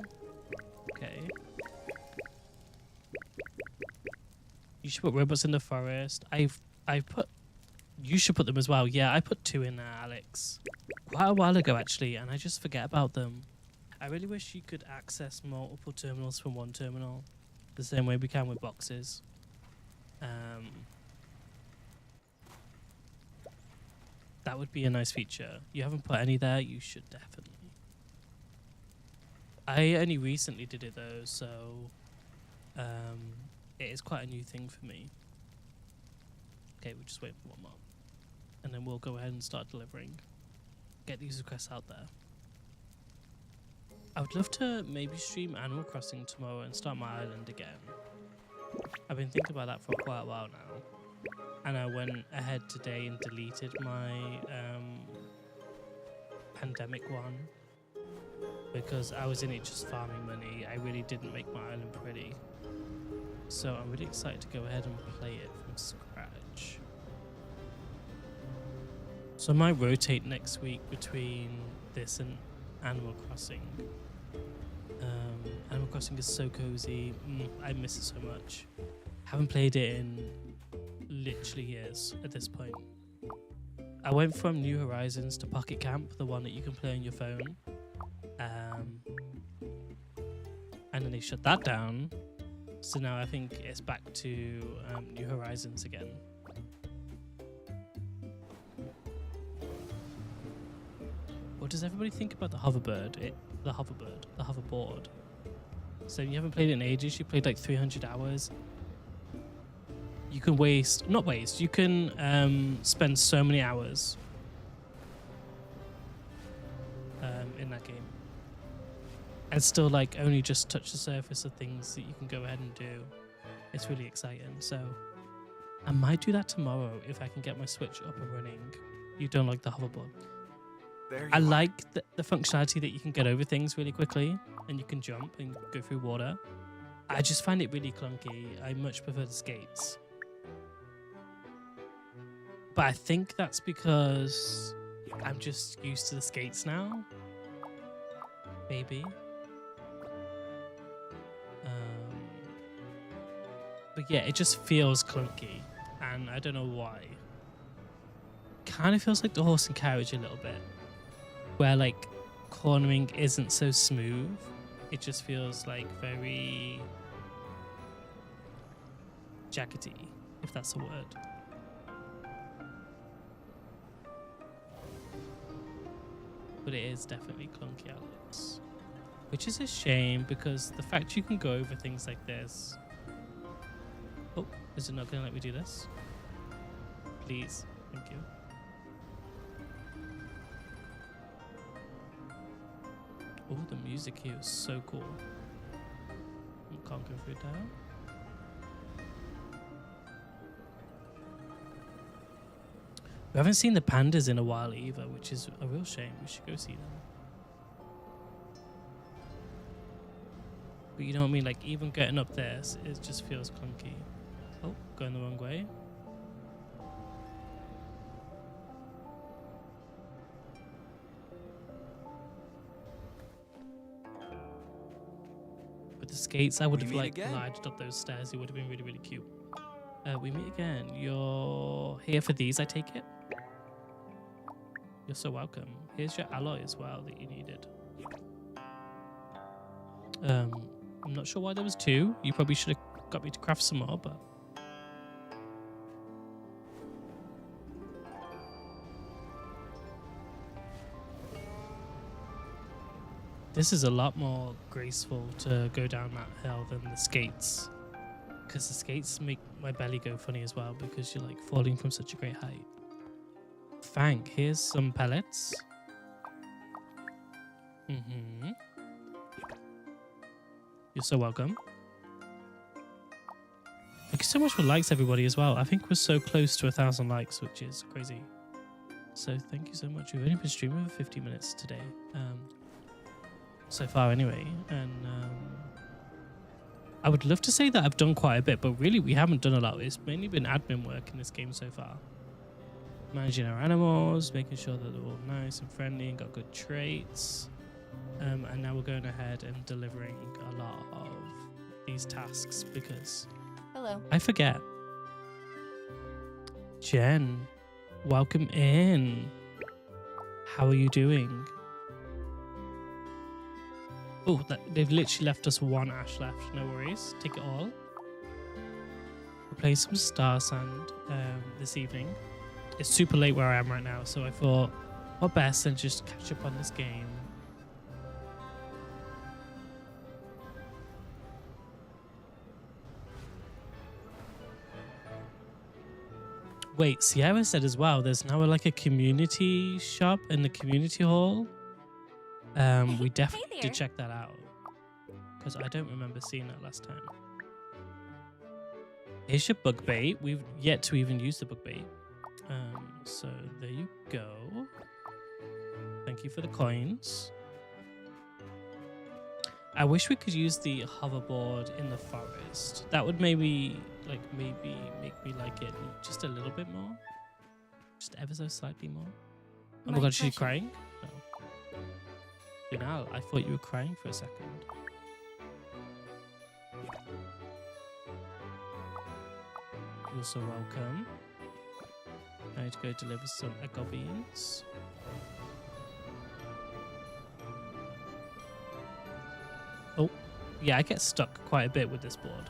Okay. You should put robots in the forest. You should put them as well. Yeah, I put 2 in there, Alex. Quite a while ago, actually, and I just forget about them. I really wish you could access multiple terminals from one terminal, the same way we can with boxes. That would be a nice feature. You haven't put any there, you should definitely. I only recently did it though, so it is quite a new thing for me. Okay, we'll just wait for one more. And then we'll go ahead and start delivering. Get these requests out there. I would love to maybe stream Animal Crossing tomorrow and start my island again. I've been thinking about that for quite a while now. And I went ahead today and deleted my pandemic one. Because I was in it just farming money. I really didn't make my island pretty. So I'm really excited to go ahead and play it from scratch. So I might rotate next week between this and Animal Crossing. Animal Crossing is so cozy. I miss it so much. Haven't played it in literally years at this point. I went from New Horizons to Pocket Camp, the one that you can play on your phone. And then they shut that down. So now I think it's back to New Horizons again. What does everybody think about the hoverboard? The hoverboard. So you haven't played it in ages. You played like 300 hours. You can you can spend so many hours in that game. And still like only just touch the surface of things that you can go ahead and do. It's really exciting. So I might do that tomorrow if I can get my Switch up and running. You don't like the hoverboard? I like the functionality that you can get over things really quickly and you can jump and go through water. I just find it really clunky. I much prefer the skates. But I think that's because I'm just used to the skates now. Maybe. But yeah, it just feels clunky. And I don't know why. Kind of feels like the horse and carriage a little bit. Where like cornering isn't so smooth. It just feels like very jaggedy, if that's a word. But it is definitely clunky outlets. Which is a shame because the fact you can go over things like this. Oh, is it not going to let me do this? Please, thank you. Oh, the music here is so cool. Can't go through that. We haven't seen the pandas in a while either, which is a real shame. We should go see them. But you know what I mean? Like, even getting up there, it just feels clunky. Oh, going the wrong way. With the skates, I would have like glided up those stairs. It would have been really, really cute. We meet again. You're here for these, I take it? You're so welcome. Here's your alloy as well that you needed. I'm not sure why there was two. You probably should have got me to craft some more, but... This is a lot more graceful to go down that hill than the skates. Because the skates make my belly go funny as well because you're like falling from such a great height. Thank, here's some pellets. You're so welcome. Thank you so much for likes, everybody, as well. I think we're so close to 1,000 likes, which is crazy. So thank you so much. We've only been streaming for 50 minutes today. So far anyway. And I would love to say that I've done quite a bit, but really we haven't done a lot. It's mainly been admin work in this game so far. Managing our animals, making sure that they're all nice and friendly and got good traits. And now we're going ahead and delivering a lot of these tasks because I forget. Jen, welcome in. How are you doing? Oh, they've literally left us one ash left. No worries. Take it all. We're playing some Starsand this evening. It's super late where I am right now, so I thought, what best than just catch up on this game. Wait, Sierra said as well, there's now like a community shop in the community hall. We definitely did check that out because I don't remember seeing that last time. Here's your bug bait. We've yet to even use the bug bait. So there you go. Thank you for the coins. I wish we could use the hoverboard in the forest. That would maybe make me like it just a little bit more. Just ever so slightly more. Oh my god, she's crying? No. Kunal, I thought you were crying for a second. You're so welcome. I need to go deliver some echo beans. Oh, yeah, I get stuck quite a bit with this board.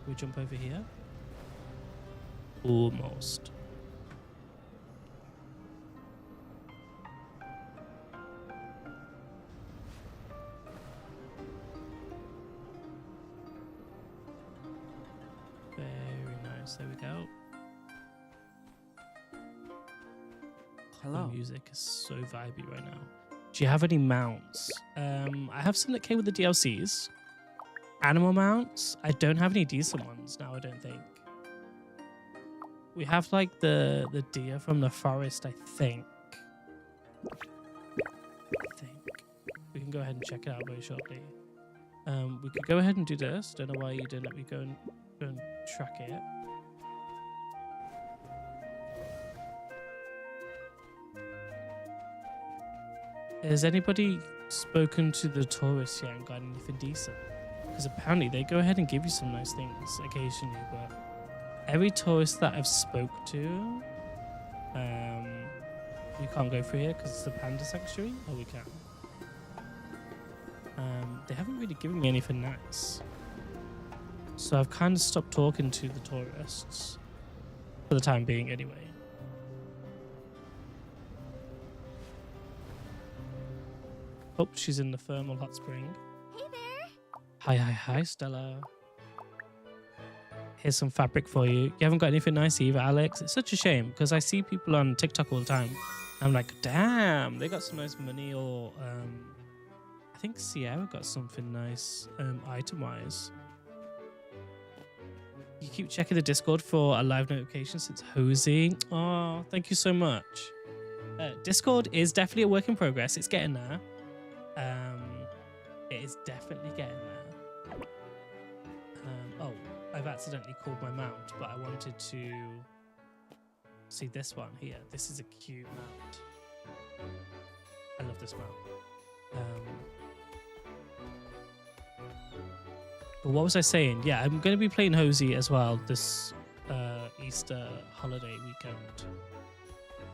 Can we jump over here? Almost. Very nice. There we go. Hello. The music is so vibey right now. Do you have any mounts? I have some that came with the DLCs. Animal mounts. I don't have any decent ones now, I don't think. We have like the deer from the forest, I think. We can go ahead and check it out very shortly. We could go ahead and do this. Don't know why you didn't let me go and track it. Has anybody spoken to the tourists yet and got anything decent? Because apparently they go ahead and give you some nice things occasionally, but every tourist that I've spoke to, we can't go through here because it's the panda sanctuary. Oh, we can. They haven't really given me anything nice. So I've kind of stopped talking to the tourists for the time being anyway. Oh, she's in the thermal hot spring. Hey there. Hi, Stella. Here's some fabric for you. You haven't got anything nice either, Alex. It's such a shame because I see people on TikTok all the time. I'm like, damn, they got some nice money. Or I think Sierra got something nice item-wise. You keep checking the Discord for a live notification since Hosey. Oh, thank you so much. Discord is definitely a work in progress. It's getting there. It is definitely getting there. Oh, I've accidentally called my mount, but I wanted to see this one here. This is a cute mount. I love this mount. But what was I saying? Yeah, I'm going to be playing Hosey as well this Easter holiday weekend.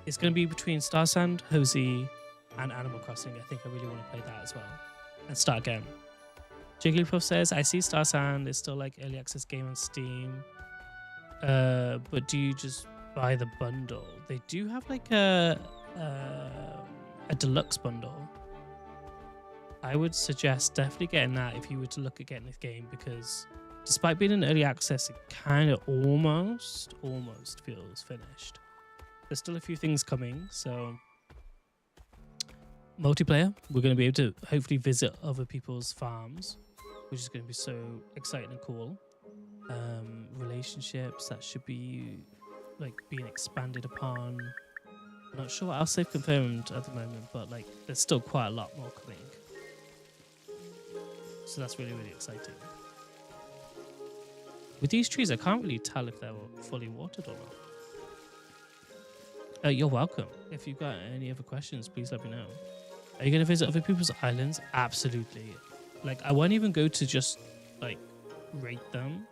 It's going to be between Starsand, Hosey, and Animal Crossing. I think I really want to play that as well. And start again. Jigglypuff says, I see Starsand is still like early access game on Steam. But do you just buy the bundle? They do have like a deluxe bundle. I would suggest definitely getting that if you were to look at getting this game, because despite being in early access, it kind of almost feels finished. There's still a few things coming, so multiplayer, we're going to be able to hopefully visit other people's farms, which is going to be so exciting and cool. Relationships, that should be like being expanded upon. I'm not sure what else they've confirmed at the moment, but like there's still quite a lot more coming. So that's really, really exciting. With these trees, I can't really tell if they're fully watered or not. You're welcome. If you've got any other questions, please let me know. Are you going to visit other people's islands? Absolutely. Like, I won't even go to just, like, rate them.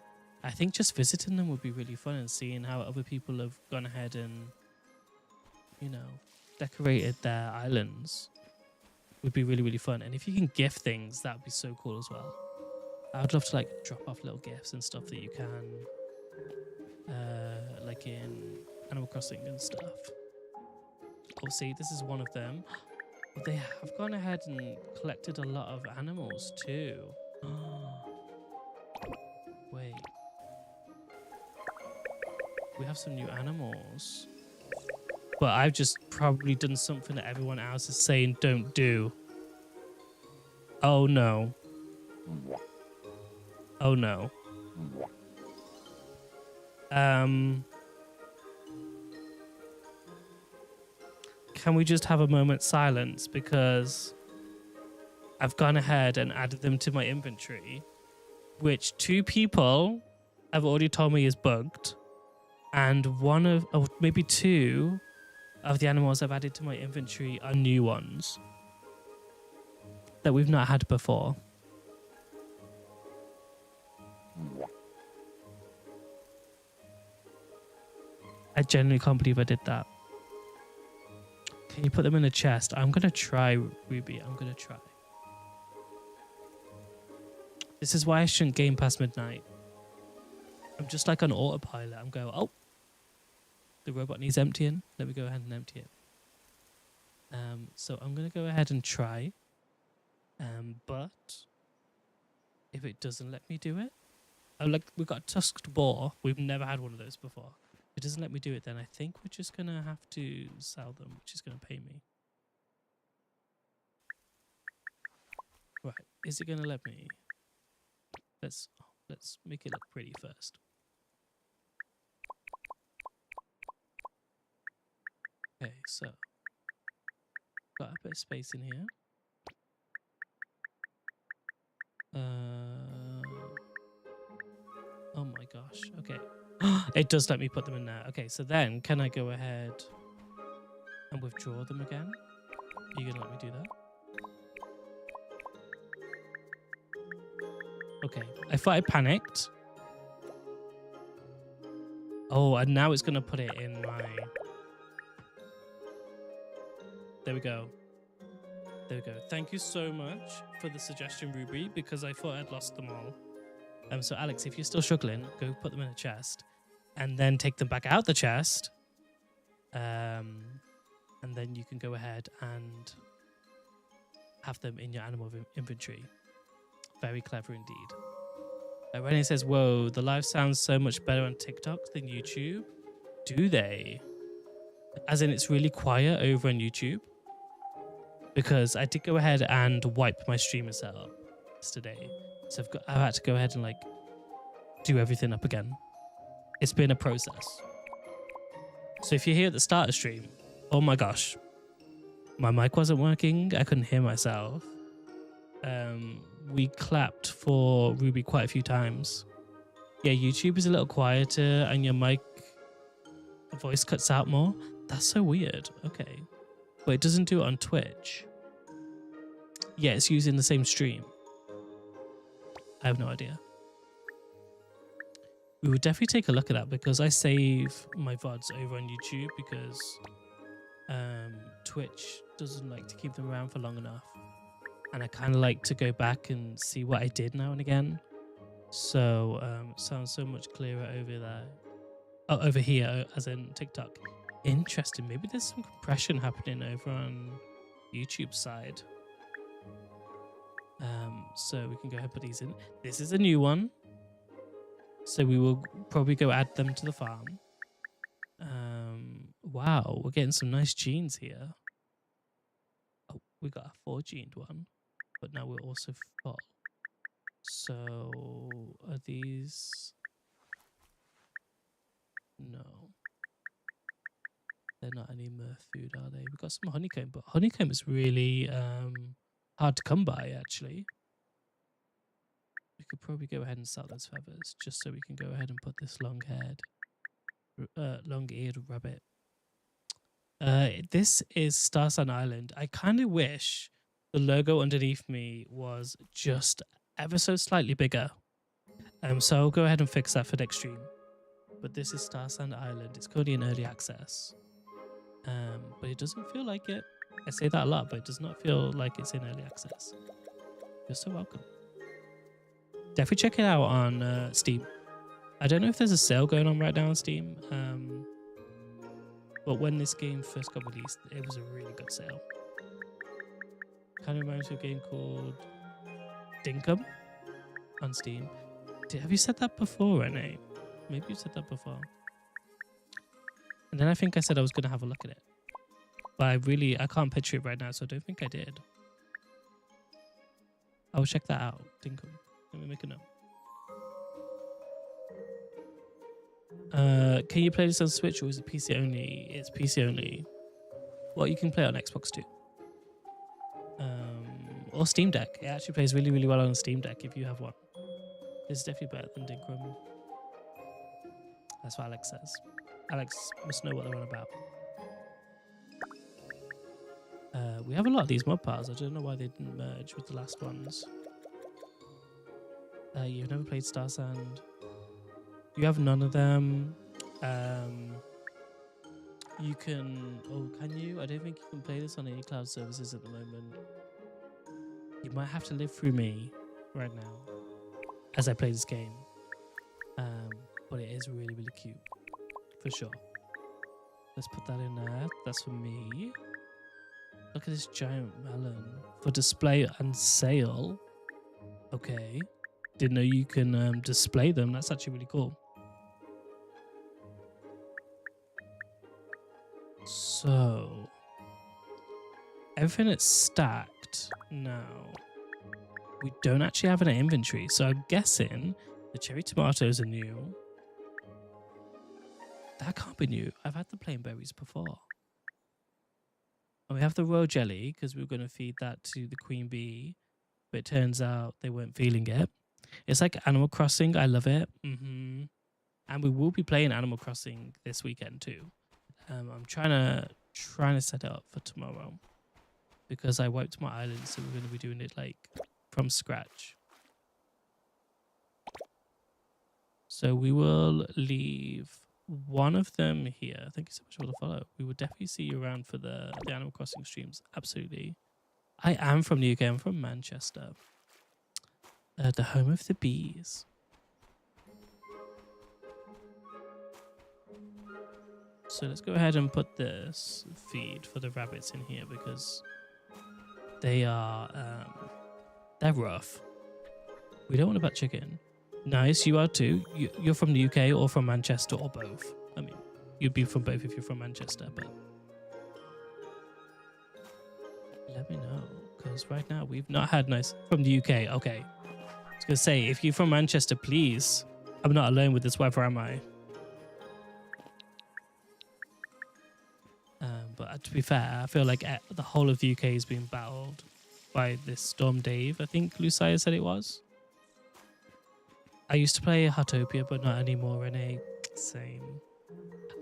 I think just visiting them would be really fun, and seeing how other people have gone ahead and, you know, decorated their islands would be really, really fun. And if you can gift things, that would be so cool as well. I would love to like drop off little gifts and stuff that you can, like in Animal Crossing and stuff. Oh, see, this is one of them. But they have gone ahead and collected a lot of animals too. Wait. We have some new animals. But I've just probably done something that everyone else is saying don't do. Oh no. Oh no. Can we just have a moment's silence, because I've gone ahead and added them to my inventory, which 2 people have already told me is bugged, and one of, or maybe 2 of the animals I've added to my inventory are new ones that we've not had before. I genuinely can't believe I did that. Can you put them in a chest? I'm going to try, Ruby. I'm going to try. This is why I shouldn't game past midnight. I'm just like on autopilot. I'm going, oh, the robot needs emptying. Let me go ahead and empty it. So I'm going to go ahead and try. But if it doesn't let me do it, like we've got a tusked boar. We've never had one of those before. If it doesn't let me do it, then I think we're just going to have to sell them, which is going to pay me. Right. Is it going to let me? Let's make it look pretty first. Okay, so got a bit of space in here. Oh my gosh. Okay. It does let me put them in there. Okay, so then can I go ahead and withdraw them again? Are you gonna let me do that? Okay. I thought I panicked. Oh, and now it's gonna put it in my... There we go. There we go. Thank you so much for the suggestion, Ruby, because I thought I'd lost them all. So Alex, if you're still struggling, go put them in a chest and then take them back out the chest. And then you can go ahead and have them in your animal inventory. Very clever indeed. Renee says, whoa, the live sounds so much better on TikTok than YouTube. Do they? As in it's really quiet over on YouTube? Because I did go ahead and wipe my streamer setup yesterday. So I've had to go ahead and like do everything up again. It's been a process. So if you're here at the start of stream, oh my gosh, my mic wasn't working. I couldn't hear myself. We clapped for Ruby quite a few times. Yeah, YouTube is a little quieter and your mic voice cuts out more. That's so weird. Okay. But it doesn't do it on Twitch. Yeah, it's using the same stream. I have no idea. We would definitely take a look at that because I save my VODs over on YouTube because Twitch doesn't like to keep them around for long enough. And I kind of like to go back and see what I did now and again. So it sounds so much clearer over there. Oh, over here, as in TikTok. Interesting. Maybe there's some compression happening over on YouTube's side. So we can go ahead and put these in. This is a new one. So we will probably go add them to the farm. Wow, we're getting some nice genes here. Oh, we got a 4-gened one. But now we're also full. So are these... No. They're not any more food, are they? We've got some honeycomb, but honeycomb is really hard to come by, actually. We could probably go ahead and sell those feathers, just so we can go ahead and put this long-eared rabbit. This is Starsand Island. I kind of wish the logo underneath me was just ever so slightly bigger. So I'll go ahead and fix that for next stream. But this is Starsand Island. It's currently in early access. But it doesn't feel like it. I say that a lot, but it does not feel like it's in early access. You're so welcome. Definitely check it out on Steam. I don't know if there's a sale going on right now on Steam, but when this game first got released, it was a really good sale. Kind of reminds me of a game called Dinkum on Steam. Have you said that before, Renee? Maybe you said that before. And then I think I said I was going to have a look at it. But I can't picture it right now, so I don't think I did. I will check that out. Dinkum. Let me make a note. Can you play this on Switch or is it PC only? It's PC only. Well, you can play it on Xbox too. Or Steam Deck. It actually plays really, really well on Steam Deck if you have one. It's definitely better than Dinkum. That's what Alex says. Alex must know what they're on about. We have a lot of these mod piles. I don't know why they didn't merge with the last ones. You've never played Starsand. You have none of them. You can... Oh, can you? I don't think you can play this on any cloud services at the moment. You might have to live through me right now as I play this game. But it is really, really cute. For sure. Let's put that in there. That's for me. Look at this giant melon. For display and sale. Okay. Didn't know you can display them. That's actually really cool. So, everything is stacked now. We don't actually have an inventory, so I'm guessing the cherry tomatoes are new. That can't be new. I've had the plain berries before. And we have the royal jelly because we were going to feed that to the queen bee, but it turns out they weren't feeling it. It's like Animal Crossing. I love it. And we will be playing Animal Crossing this weekend too. I'm trying to set it up for tomorrow because I wiped my island, so we're going to be doing it like from scratch. So we will leave one of them here. Thank you so much for the follow. We will definitely see you around for the Animal Crossing streams. Absolutely. I am from the UK. I'm from Manchester, the home of the bees. So let's go ahead and put this feed for the rabbits in here because they are they're rough. We don't want a butt chicken. Nice, you are too. You're from the UK or from Manchester or both. I mean, you'd be from both if you're from Manchester, but let me know because right now we've not had nice from the UK. Okay, I was gonna say if you're from Manchester, please. I'm not alone with this weather, am I? But to be fair, I feel like the whole of the UK is being battled by this Storm Dave. I think Lucia said it was. I used to play Heartopia, but not anymore, Renee. Same.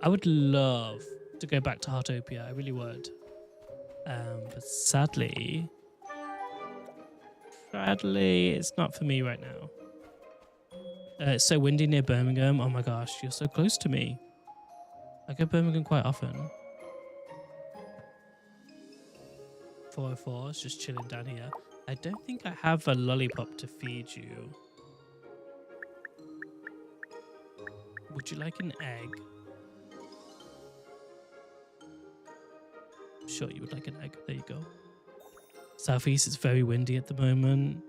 I would love to go back to Heartopia. I really would. But sadly, it's not for me right now. It's so windy near Birmingham. Oh my gosh, you're so close to me. I go to Birmingham quite often. 404 is just chilling down here. I don't think I have a lollipop to feed you. Would you like an egg? Sure, you would like an egg. There you go. Southeast is very windy at the moment.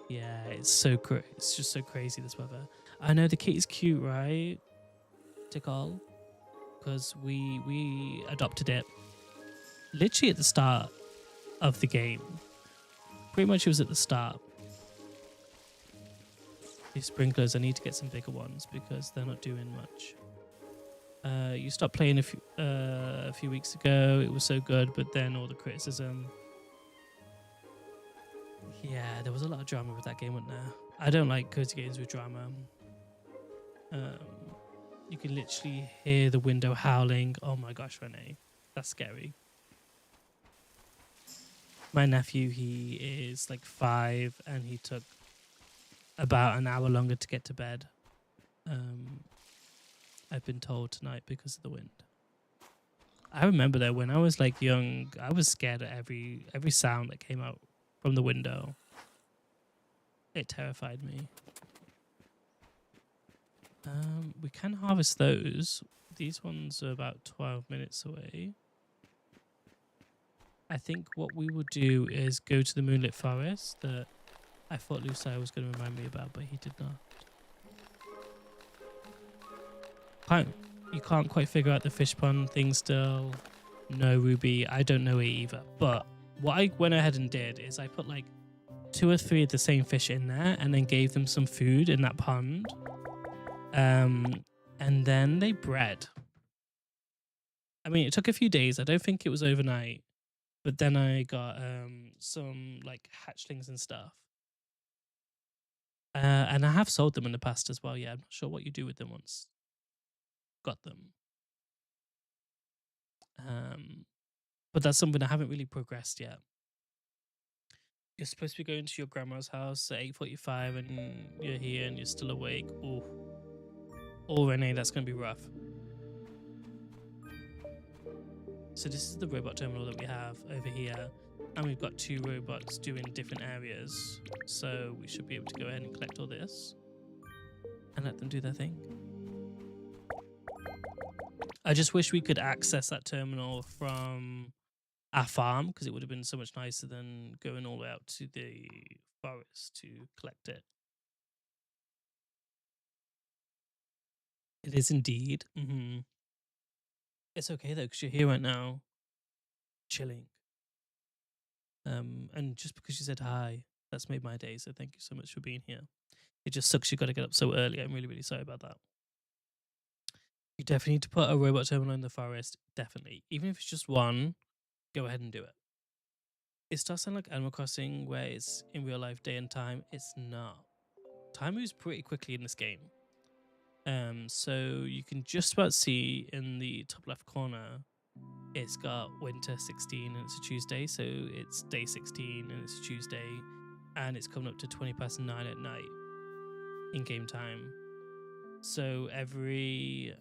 Yeah, it's just so crazy, this weather. I know the kitty's cute, right? Tickle. Because we adopted it literally at the start of the game. Pretty much it was at the start. These sprinklers, I need to get some bigger ones because they're not doing much. You stopped playing a few weeks ago. It was so good, but then all the criticism. Yeah, there was a lot of drama with that game, wasn't there? I don't like cozy games with drama. You can literally hear the window howling. Oh my gosh, Renee. That's scary. My nephew, he is like 5 and he took about an hour longer to get to bed. I've been told tonight because of the wind. I remember that when I was like young, I was scared of every sound that came out from the window. It terrified me. We can harvest those. These ones are about 12 minutes away. I think what we will do is go to the moonlit forest that I thought Lucille was going to remind me about, but he did not. You can't quite figure out the fish pond thing still. No, Ruby, I don't know it either. But what I went ahead and did is I put like 2 or 3 of the same fish in there and then gave them some food in that pond. And then they bred. I mean, it took a few days. I don't think it was overnight. But then I got some like hatchlings and stuff. And I have sold them in the past as well. Yeah, I'm not sure what you do with them once got them. But that's something I haven't really progressed yet. You're supposed to be going to your grandma's house at 8:45 and you're here and you're still awake. Oh, Renee, that's going to be rough. So this is the robot terminal that we have over here. And we've got 2 robots doing different areas. So we should be able to go ahead and collect all this and let them do their thing. I just wish we could access that terminal from our farm, because it would have been so much nicer than going all the way out to the forest to collect it. It is indeed. It's okay though, because you're here right now, chilling. And just because you said hi, that's made my day. So thank you so much for being here. It just sucks you got to get up so early. I'm really, really sorry about that. You definitely need to put a robot terminal in the forest. Definitely. Even if it's just one, go ahead and do it. It starts sound like Animal Crossing where it's in real life day and time. It's not. Time moves pretty quickly in this game. So you can just about see in the top left corner, it's got winter 16 and it's a Tuesday. So it's day 16 and it's a Tuesday. And it's coming up to 9:20 at night in game time. So every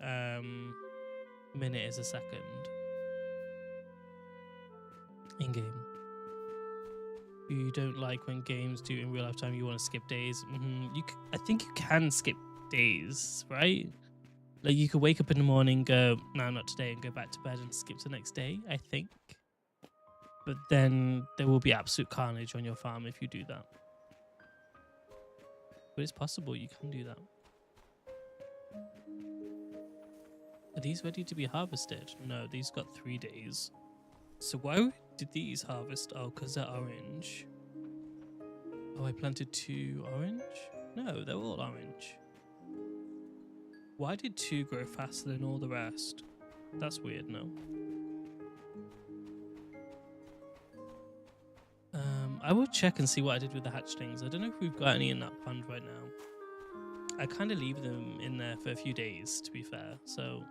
minute is a second in game. You don't like when games do in real life time, you want to skip days. I think you can skip days, right? Like you could wake up in the morning, go, no, not today, and go back to bed and skip to the next day, I think. But then there will be absolute carnage on your farm if you do that. But it's possible you can do that. Are these ready to be harvested? No, these got 3 days. So why did these harvest? Oh, because they're orange. Oh, I planted 2 orange? No, they're all orange. Why did 2 grow faster than all the rest? That's weird, no? I will check and see what I did with the hatchlings. I don't know if we've got any in that pond right now. I kind of leave them in there for a few days, to be fair. So,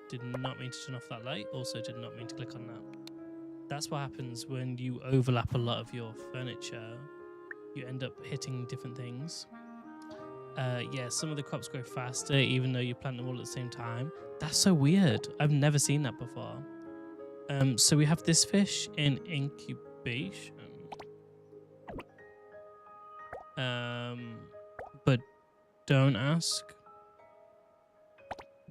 did not mean to turn off that light. Also did not mean to click on that. That's what happens when you overlap a lot of your furniture. You end up hitting different things. Yeah, some of the crops grow faster even though you plant them all at the same time. That's so weird. I've never seen that before. So we have this fish in incubation. But don't ask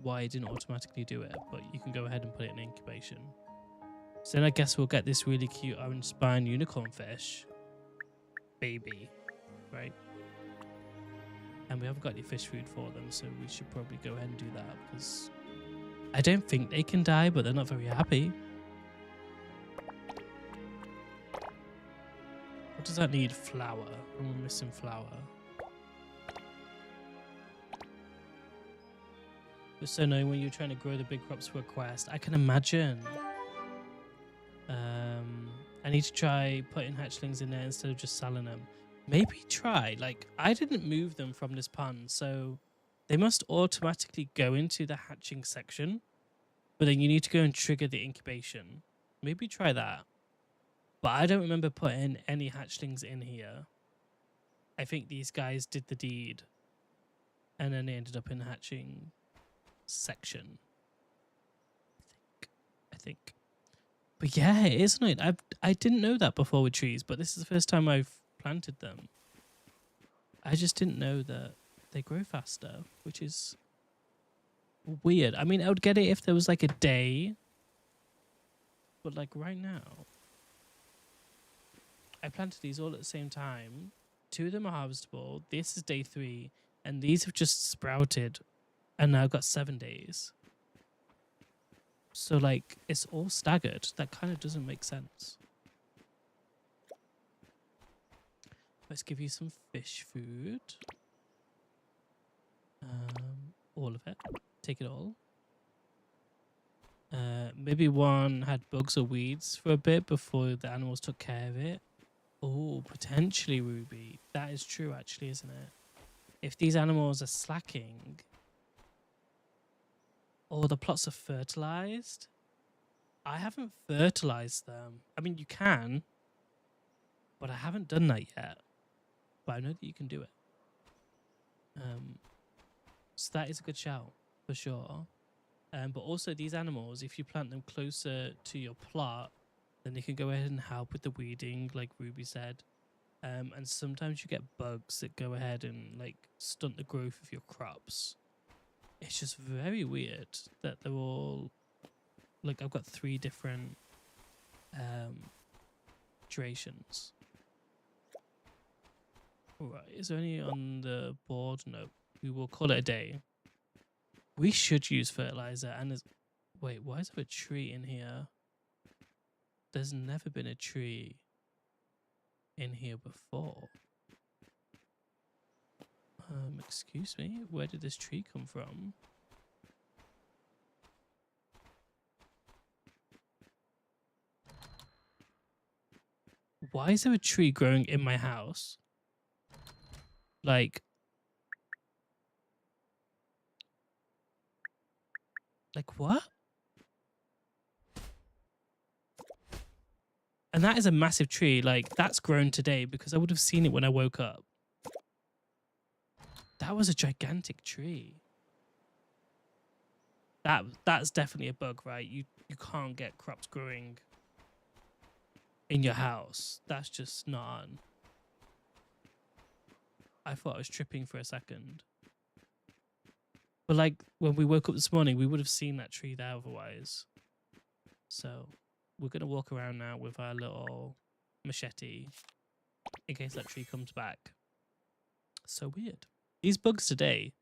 why it didn't automatically do it, but you can go ahead and put it in incubation. So then I guess we'll get this really cute orange spine unicorn fish baby, right? And we haven't got any fish food for them, so we should probably go ahead and do that, because I don't think they can die, but they're not very happy. What does that need? Flour. And we're missing flour. It's so annoying when you're trying to grow the big crops for a quest. I can imagine. I need to try putting hatchlings in there instead of just selling them. Maybe try. Like, I didn't move them from this pond, so they must automatically go into the hatching section. But then you need to go and trigger the incubation. Maybe try that. But I don't remember putting any hatchlings in here. I think these guys did the deed. And then they ended up in the hatching section. I think. But yeah, it is annoying. I didn't know that before with trees, but this is the first time I've planted them. I just didn't know that they grow faster, which is weird. I mean, I would get it if there was like a day, but like right now, I planted these all at the same time. 2 of them are harvestable. This is day 3, and these have just sprouted, and now I've got 7 days. So like, it's all staggered. That kind of doesn't make sense. Let's give you some fish food. All of it. Take it all. Maybe one had bugs or weeds for a bit before the animals took care of it. Oh, potentially, Ruby. That is true, actually, isn't it? If these animals are slacking, or the plots are fertilized. I haven't fertilized them. I mean, you can, but I haven't done that yet. But I know that you can do it. So that is a good shout, for sure. But also, these animals, if you plant them closer to your plot, then they can go ahead and help with the weeding, like Ruby said. And sometimes you get bugs that go ahead and like stunt the growth of your crops. It's just very weird that they're all like, I've got 3 different durations. Alright, is there any on the board? No. We will call it a day. We should use fertilizer. And there's... Wait, why is there a tree in here? There's never been a tree in here before. Excuse me? Where did this tree come from? Why is there a tree growing in my house? Like what? And that is a massive tree. Like, that's grown today because I would have seen it when I woke up. That was a gigantic tree. That's definitely a bug, right? You can't get crops growing in your house. That's just not on. I thought I was tripping for a second. But like, when we woke up this morning, we would have seen that tree there otherwise. So we're going to walk around now with our little machete in case that tree comes back. So weird. These bugs today,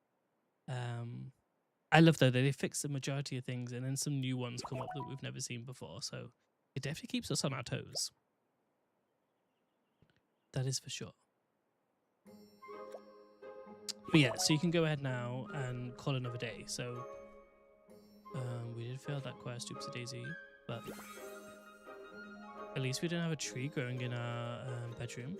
I love though that they fix the majority of things and then some new ones come up that we've never seen before. So it definitely keeps us on our toes. That is for sure. But yeah, so you can go ahead now and call another day. So we did fail that quest, oopsie daisy, but at least we didn't have a tree growing in our bedroom.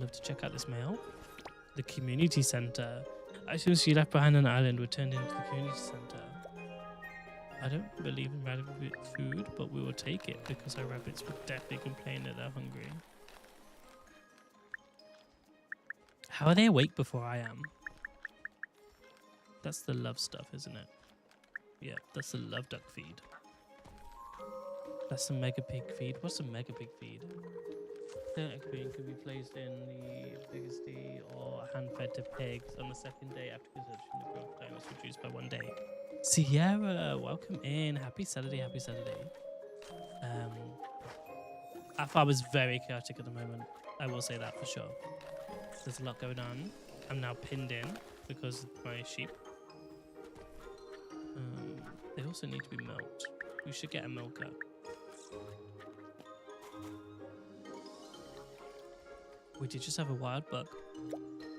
Love to check out this mail. The community center. As soon as you left behind an island, were turned into the community center. I don't believe in rabbit food, but we will take it because our rabbits would definitely complain that they're hungry. How are they awake before I am? That's the love stuff, isn't it? Yeah, that's the love duck feed. That's the mega pig feed. What's a mega pig feed? The egg bean can be placed in the biggest day or hand-fed to pigs on the 2nd day after consumption. The growth time is reduced by 1 day. Sierra, welcome in. Happy Saturday, happy Saturday. Our farm is very chaotic at the moment. I will say that for sure. There's a lot going on. I'm now pinned in because of my sheep. They also need to be milked. We should get a milker. We did just have a wild bug,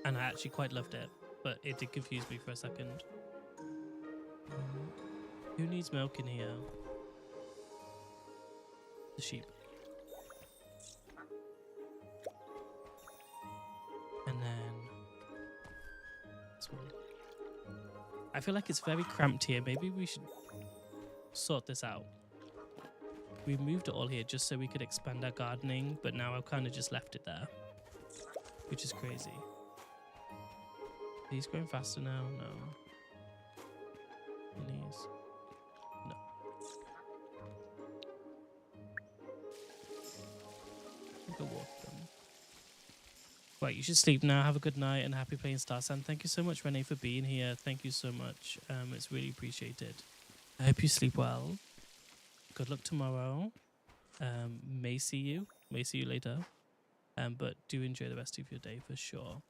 and I actually quite loved it, but it did confuse me for a second. Who needs milk in here? The sheep. And then this one. I feel like it's very cramped here. Maybe we should sort this out. We moved it all here just so we could expand our gardening, but now I've kind of just left it there, which is crazy. He's growing faster now? No. Please. No. Right, you should sleep now. Have a good night and happy playing Starsand. Thank you so much, Renee, for being here. Thank you so much. It's really appreciated. I hope you sleep well. Good luck tomorrow. May see you later. But do enjoy the rest of your day for sure.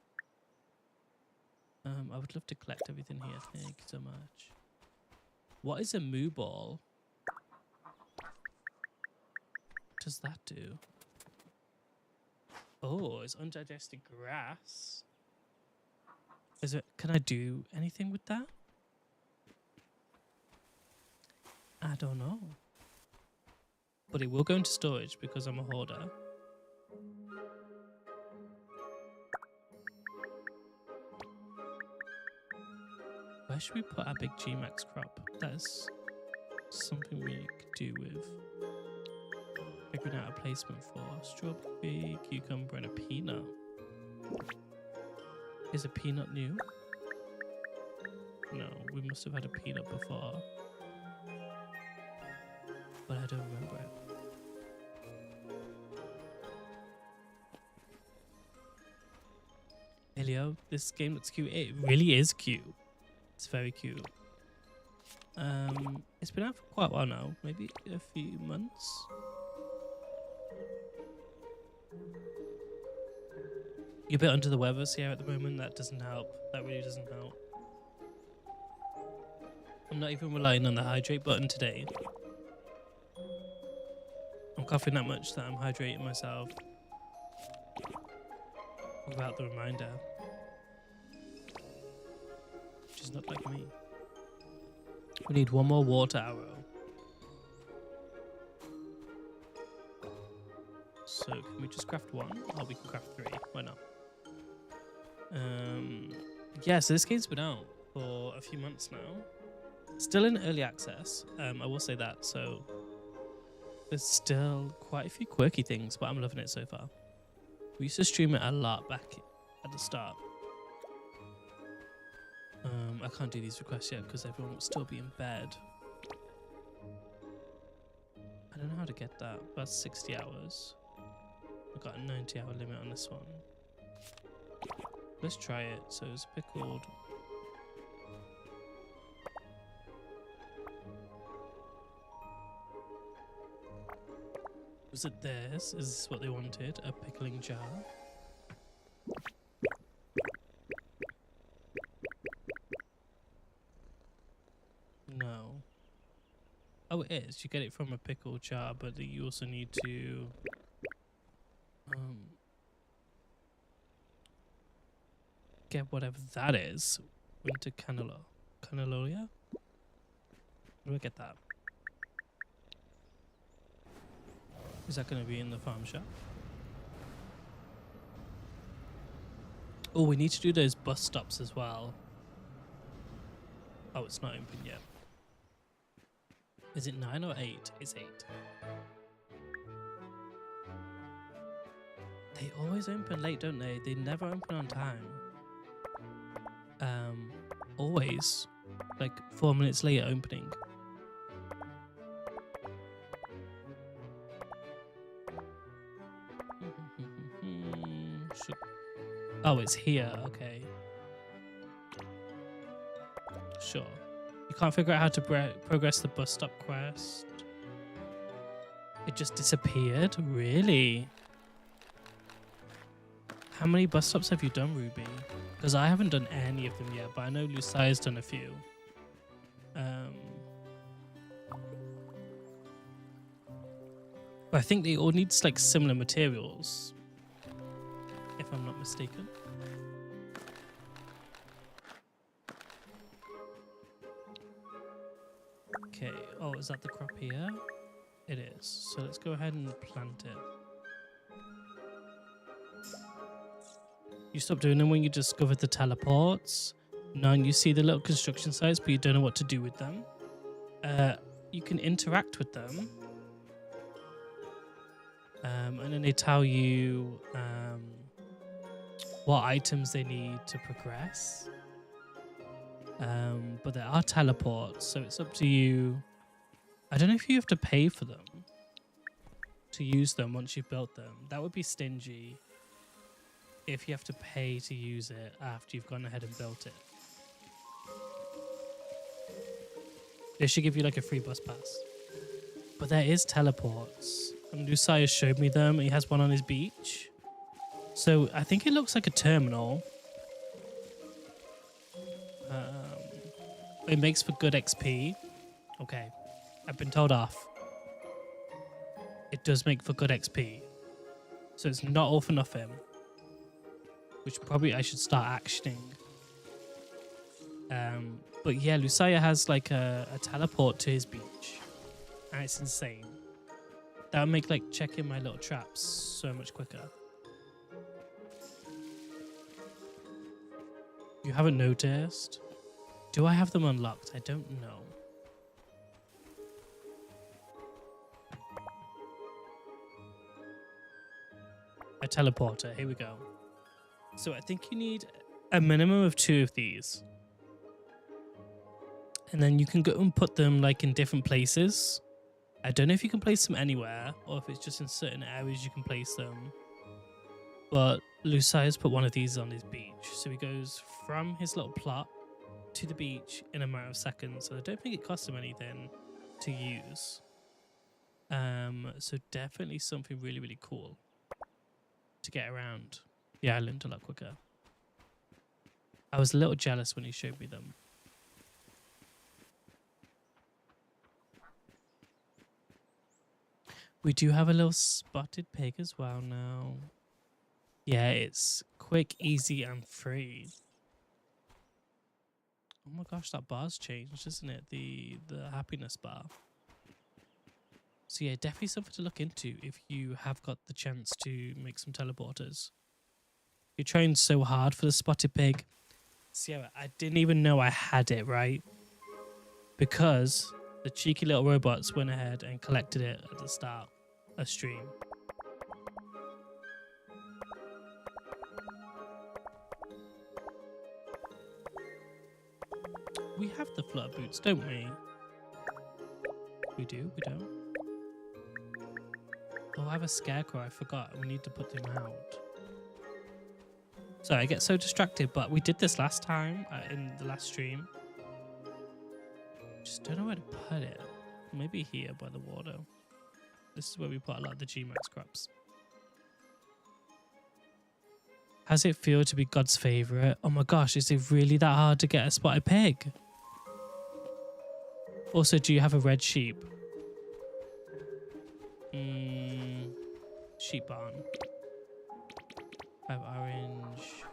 I would love to collect everything here. Thank you so much. What is a moo ball? What does that do? Oh, it's undigested grass. Is it? Can I do anything with that? I don't know. But it will go into storage because I'm a hoarder. Where should we put our big G-Max crop? That is something we could do with figuring out a placement for strawberry, cucumber, and a peanut. Is a peanut new? No, we must have had a peanut before. But I don't remember it. Elio, this game looks cute. It really is cute. It's very cute. It's been out for quite a while now, maybe a few months. You're a bit under the weather, Sierra, at the moment. That doesn't help. That really doesn't help. I'm not even relying on the hydrate button today. I'm coughing that much that I'm hydrating myself without the reminder. Which is not like me. We need one more water arrow. So can we just craft one? Or we can craft 3. Why not? Yeah, so this game's been out for a few months now. Still in early access, I will say that. So there's still quite a few quirky things, but I'm loving it so far. We used to stream it a lot back at the start. I can't do these requests yet because everyone will still be in bed. I don't know how to get that. That's 60 hours. I've got a 90-hour limit on this one. Let's try it. So it's pickled. Was it this? Is this what they wanted? A pickling jar? No. Oh, it is. You get it from a pickle jar, but you also need to get whatever that is. Winter cannellonia? Where do I get that? Is that going to be in the farm shop? Oh, we need to do those bus stops as well. Oh, it's not open yet. Is it 9 or 8? It's 8. They always open late, don't they? They never open on time. Always. Like 4 minutes later opening. Oh, it's here. Okay. Sure. You can't figure out how to progress the bus stop quest. It just disappeared? Really? How many bus stops have you done, Ruby? Because I haven't done any of them yet, but I know Lucai's done a few. But I think they all need like similar materials, if I'm not mistaken. Okay. Oh, is that the crop here? It is. So let's go ahead and plant it. You stop doing them when you discovered the teleports. 9, you see the little construction sites, but you don't know what to do with them. You can interact with them. And then they tell you what items they need to progress. But there are teleports, so it's up to you. I don't know if you have to pay for them to use them once you've built them. That would be stingy. if you have to pay to use it after you've gone ahead and built it. They should give you like a free bus pass. But there is teleports. And Lucius showed me them. He has one on his beach. So I think it looks like a terminal. It makes for good XP. Okay, I've been told off. It does make for good XP. So it's not all for nothing. Which probably I should start actioning. But yeah, Lucia has like a teleport to his beach. And it's insane. That would make like checking my little traps so much quicker. You haven't noticed? Do I have them unlocked? I don't know. A teleporter. Here we go. So I think you need a minimum of 2 of these. And then you can go and put them like in different places. I don't know if you can place them anywhere or if it's just in certain areas you can place them. But Lucius put one of these on his beach. So he goes from his little plot to the beach in a matter of seconds. So I don't think it costs him anything to use. So definitely something really, really cool to get around the island a lot quicker. I was a little jealous when he showed me them. We do have a little spotted pig as well now. Yeah, it's quick, easy, and free. Oh my gosh, that bar's changed, isn't it? The happiness bar. So yeah, definitely something to look into if you have got the chance to make some teleporters. You're trying so hard for the spotted pig. Sierra, I didn't even know I had it, right? Because the cheeky little robots went ahead and collected it at the start of stream. We have the flutter boots, don't we? We do, we don't. Oh, I have a scarecrow, I forgot. We need to put them out. Sorry, I get so distracted, but we did this last time in the last stream. Just don't know where to put it. Maybe here by the water. This is where we put a lot of the G-Max crops. How's it feel to be God's favourite? Oh my gosh, is it really that hard to get a spotted pig? Also, do you have a red sheep? Sheep barn. I have orange.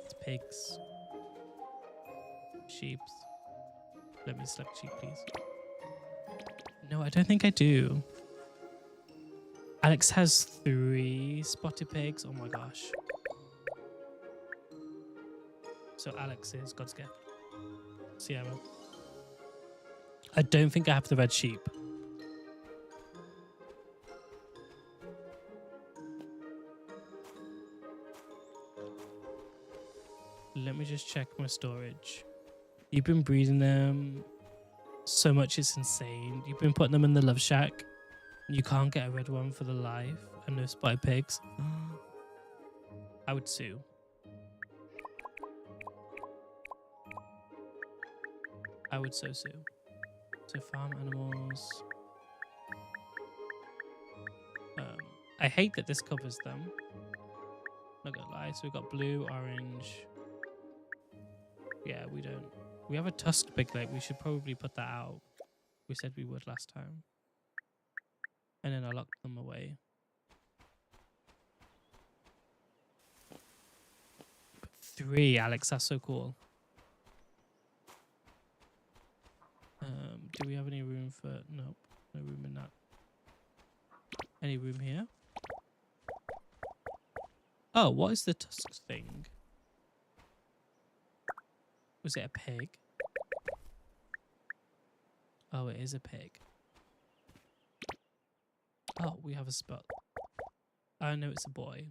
It's pigs. Sheep. Let me select sheep, please. No, I don't think I do. Alex has 3 spotted pigs. Oh my gosh. So Alex is God's gift. Sierra. I don't think I have the red sheep. Let me just check my storage. You've been breeding them so much, it's insane. You've been putting them in the love shack. You can't get a red one for the life and no spotted pigs. I would sue. I would so sue. So farm animals. I hate that this covers them. Not gonna lie. So we've got blue, orange. Yeah, we don't. We have a tusked big leg. We should probably put that out. We said we would last time. And then I locked them away. But 3, Alex. That's so cool. Do we have any room for... Nope. No room in that. Any room here? Oh, what is the tusk thing? Was it a pig? Oh, it is a pig. Oh, we have a spot. I know it's a boy.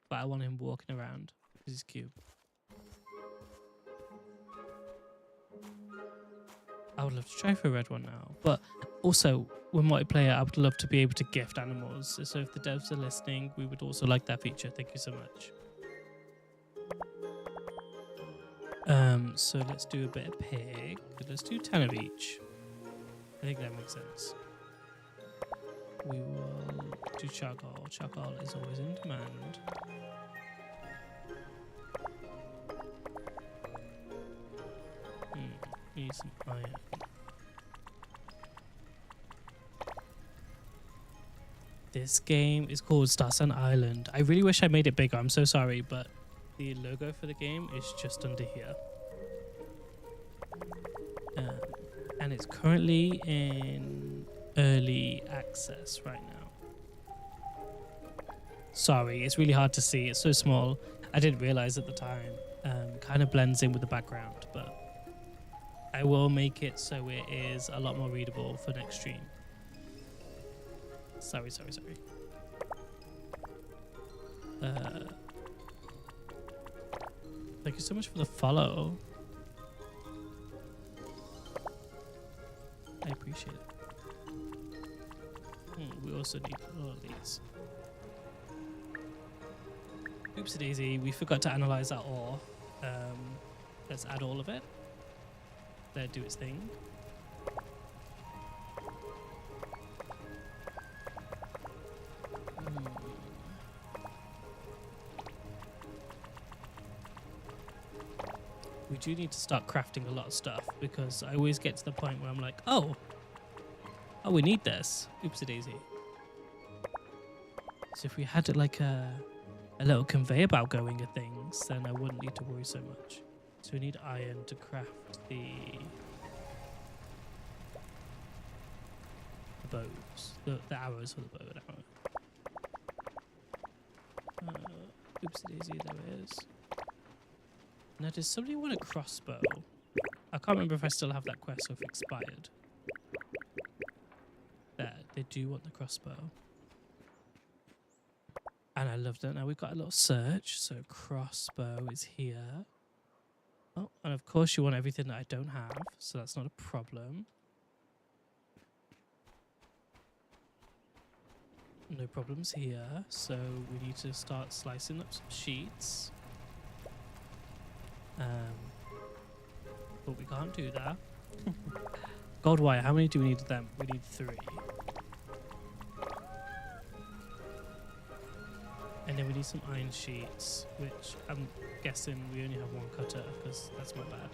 But I want him walking around because he's cute. I would love to try for a red one now. But also, with multiplayer, I would love to be able to gift animals. So if the devs are listening, we would also like that feature. Thank you so much. So let's do a bit of pig. Let's do 10 of each. I think that makes sense. We will do charcoal. Charcoal is always in demand. Need some iron. This game is called Starsand Island. I really wish I made it bigger. I'm so sorry, but the logo for the game is just under here. And it's currently in early access right now. Sorry, it's really hard to see. It's so small. I didn't realize at the time. Kind of blends in with the background, but I will make it so it is a lot more readable for next stream. Sorry. Thank you so much for the follow. I appreciate it. We also need all of these. Oopsie daisy, we forgot to analyze that ore. Let's add all of it. Let it do its thing. We do need to start crafting a lot of stuff because I always get to the point where I'm like, oh, we need this. Oopsie daisy. So if we had like a little conveyor belt going of things, then I wouldn't need to worry so much. So we need iron to craft the bows, the arrows for the bow and arrow. Oopsie daisy, there it is. Now, does somebody want a crossbow? I can't remember if I still have that quest or if it expired. There, they do want the crossbow. And I love that. Now we've got a little search. So crossbow is here. Oh, and of course you want everything that I don't have. So that's not a problem. No problems here. So we need to start slicing up some sheets. But we can't do that. Gold wire, how many do we need of them? We need 3. And then we need some iron sheets, which I'm guessing we only have 1 cutter because that's my bad.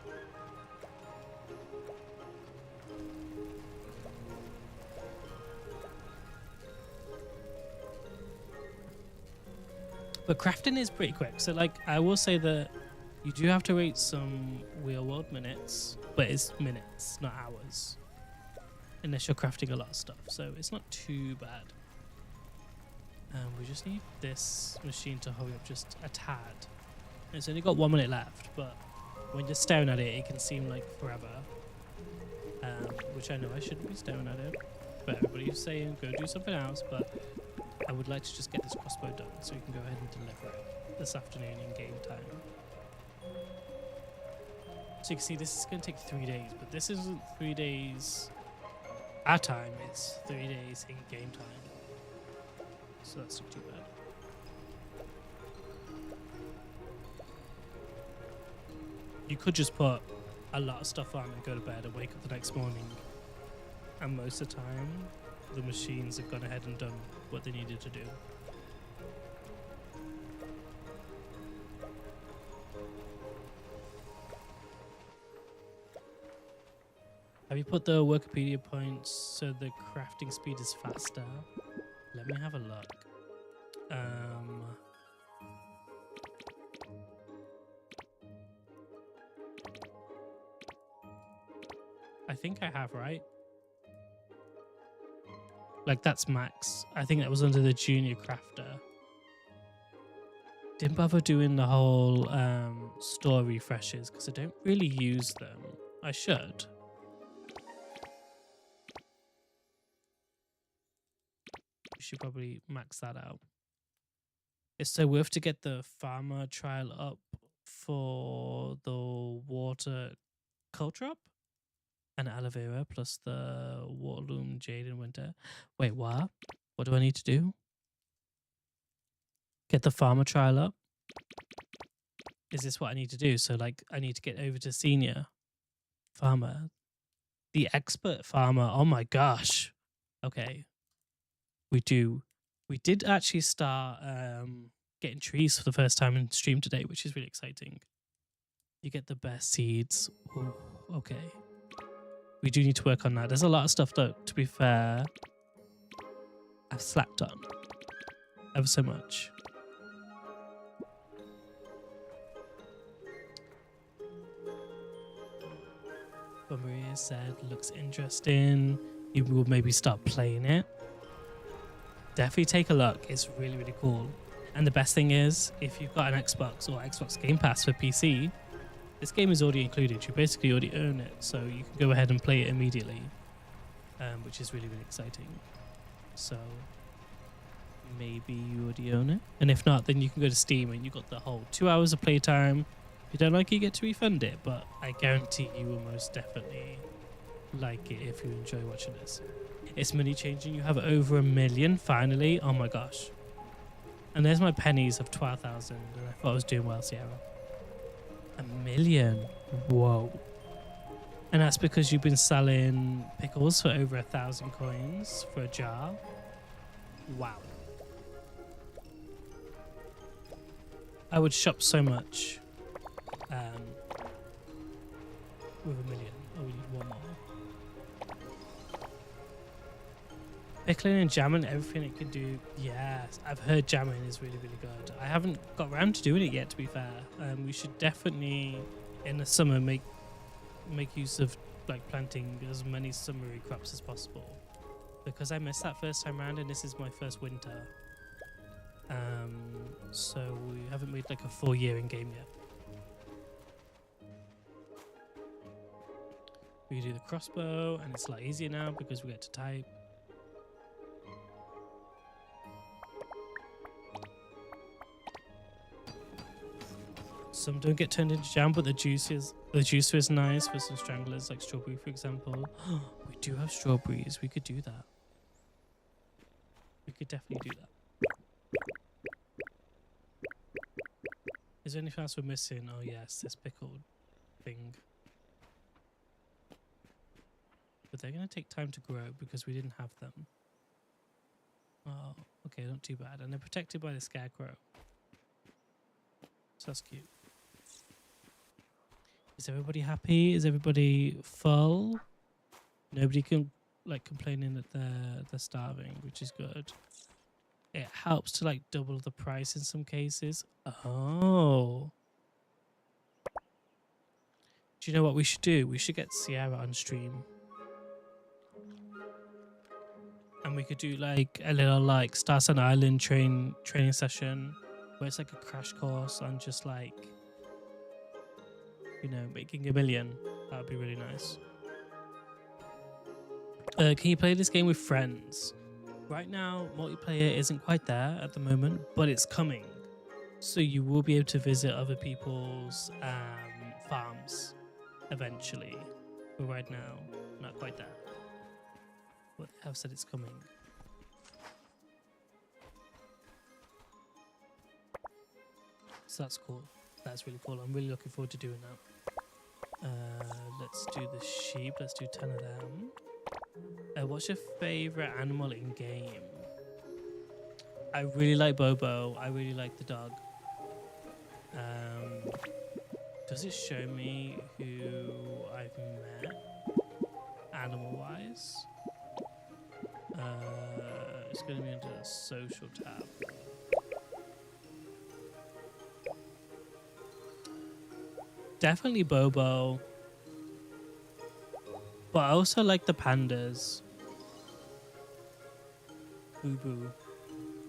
But crafting is pretty quick. So like I will say that you do have to wait some real world minutes, but it's minutes, not hours. Unless you're crafting a lot of stuff. So it's not too bad. We just need this machine to hurry up just a tad. It's only got 1 minute left, but when you're staring at it, it can seem like forever. Which I know I shouldn't be staring at it. But everybody's saying go do something else, but I would like to just get this crossbow done so we can go ahead and deliver it this afternoon in game time. So you can see this is going to take 3 days, but this isn't 3 days our time, it's 3 days in game time. So that's not too bad. You could just put a lot of stuff on and go to bed and wake up the next morning. And most of the time, the machines have gone ahead and done what they needed to do. Have you put the Wikipedia points so the crafting speed is faster? Let me have a look. I think I have, right? Like that's max. I think that was under the junior crafter. Didn't bother doing the whole store refreshes because I don't really use them. I should. We should probably max that out. It's so worth to get the farmer trial up for the water culture up. and aloe vera plus the waterloom, jade, and winter. Wait, what? What do I need to do? Get the farmer trial up? Is this what I need to do? So, like, I need to get over to senior farmer. The expert farmer. Oh my gosh. Okay. We did actually start getting trees for the first time in stream today, which is really exciting. You get the best seeds. Ooh, okay. We do need to work on that. There's a lot of stuff that, to be fair, I've slacked on ever so much. But Maria said, looks interesting. You will maybe start playing it. Definitely take a look. It's really, really cool. And the best thing is, if you've got an Xbox or Xbox Game Pass for PC, this game is already included. You basically already own it, so you can go ahead and play it immediately, which is really, really exciting. So maybe you already own it. And if not, then you can go to Steam and you got the whole 2 hours of playtime. If you don't like it, you get to refund it, but I guarantee you will most definitely like it if you enjoy watching this. It's money changing. You have over 1 million finally. Oh my gosh. And there's my pennies of 12,000, and I thought I was doing well, Sierra. 1 million. Whoa. And that's because you've been selling pickles for over 1,000 coins for a jar. Wow. I would shop so much with 1 million. Oh, we need one more. Pickling and jamming, everything it can do. Yes, I've heard jamming is really, really good. I haven't got around to doing it yet, to be fair. We should definitely, in the summer, make use of like planting as many summery crops as possible. Because I missed that first time around, and this is my first winter. So we haven't made like a full year in game yet. We do the crossbow, and it's a lot easier now because we get to type. Some don't get turned into jam, but the juicer is nice for some stranglers like strawberry, for example. We do have strawberries. We could do that. We could definitely do that. Is there anything else we're missing? Oh yes, this pickled thing. But they're going to take time to grow because we didn't have them. Oh, okay, not too bad. And they're protected by the scarecrow. So that's cute. Is everybody happy? Is everybody full? Nobody can like complaining that they're starving, which is good. It helps to like double the price in some cases. Oh. Do you know what we should do? We should get Sierra on stream. And we could do like a little like Starsand Island training session where it's like a crash course on just like, you know, making 1 million. That would be really nice. Can you play this game with friends? Right now, multiplayer isn't quite there at the moment, but it's coming. So you will be able to visit other people's farms eventually. But right now, not quite there. But they have said it's coming. So that's cool. That's really cool. I'm really looking forward to doing that. Let's do the sheep. Let's do 10 of them. What's your favorite animal in game? I really like Bobo. I really like the dog. Does it show me who I've met animal-wise? It's going to be under the social tab. Definitely Bobo. But I also like the pandas. Boo boo.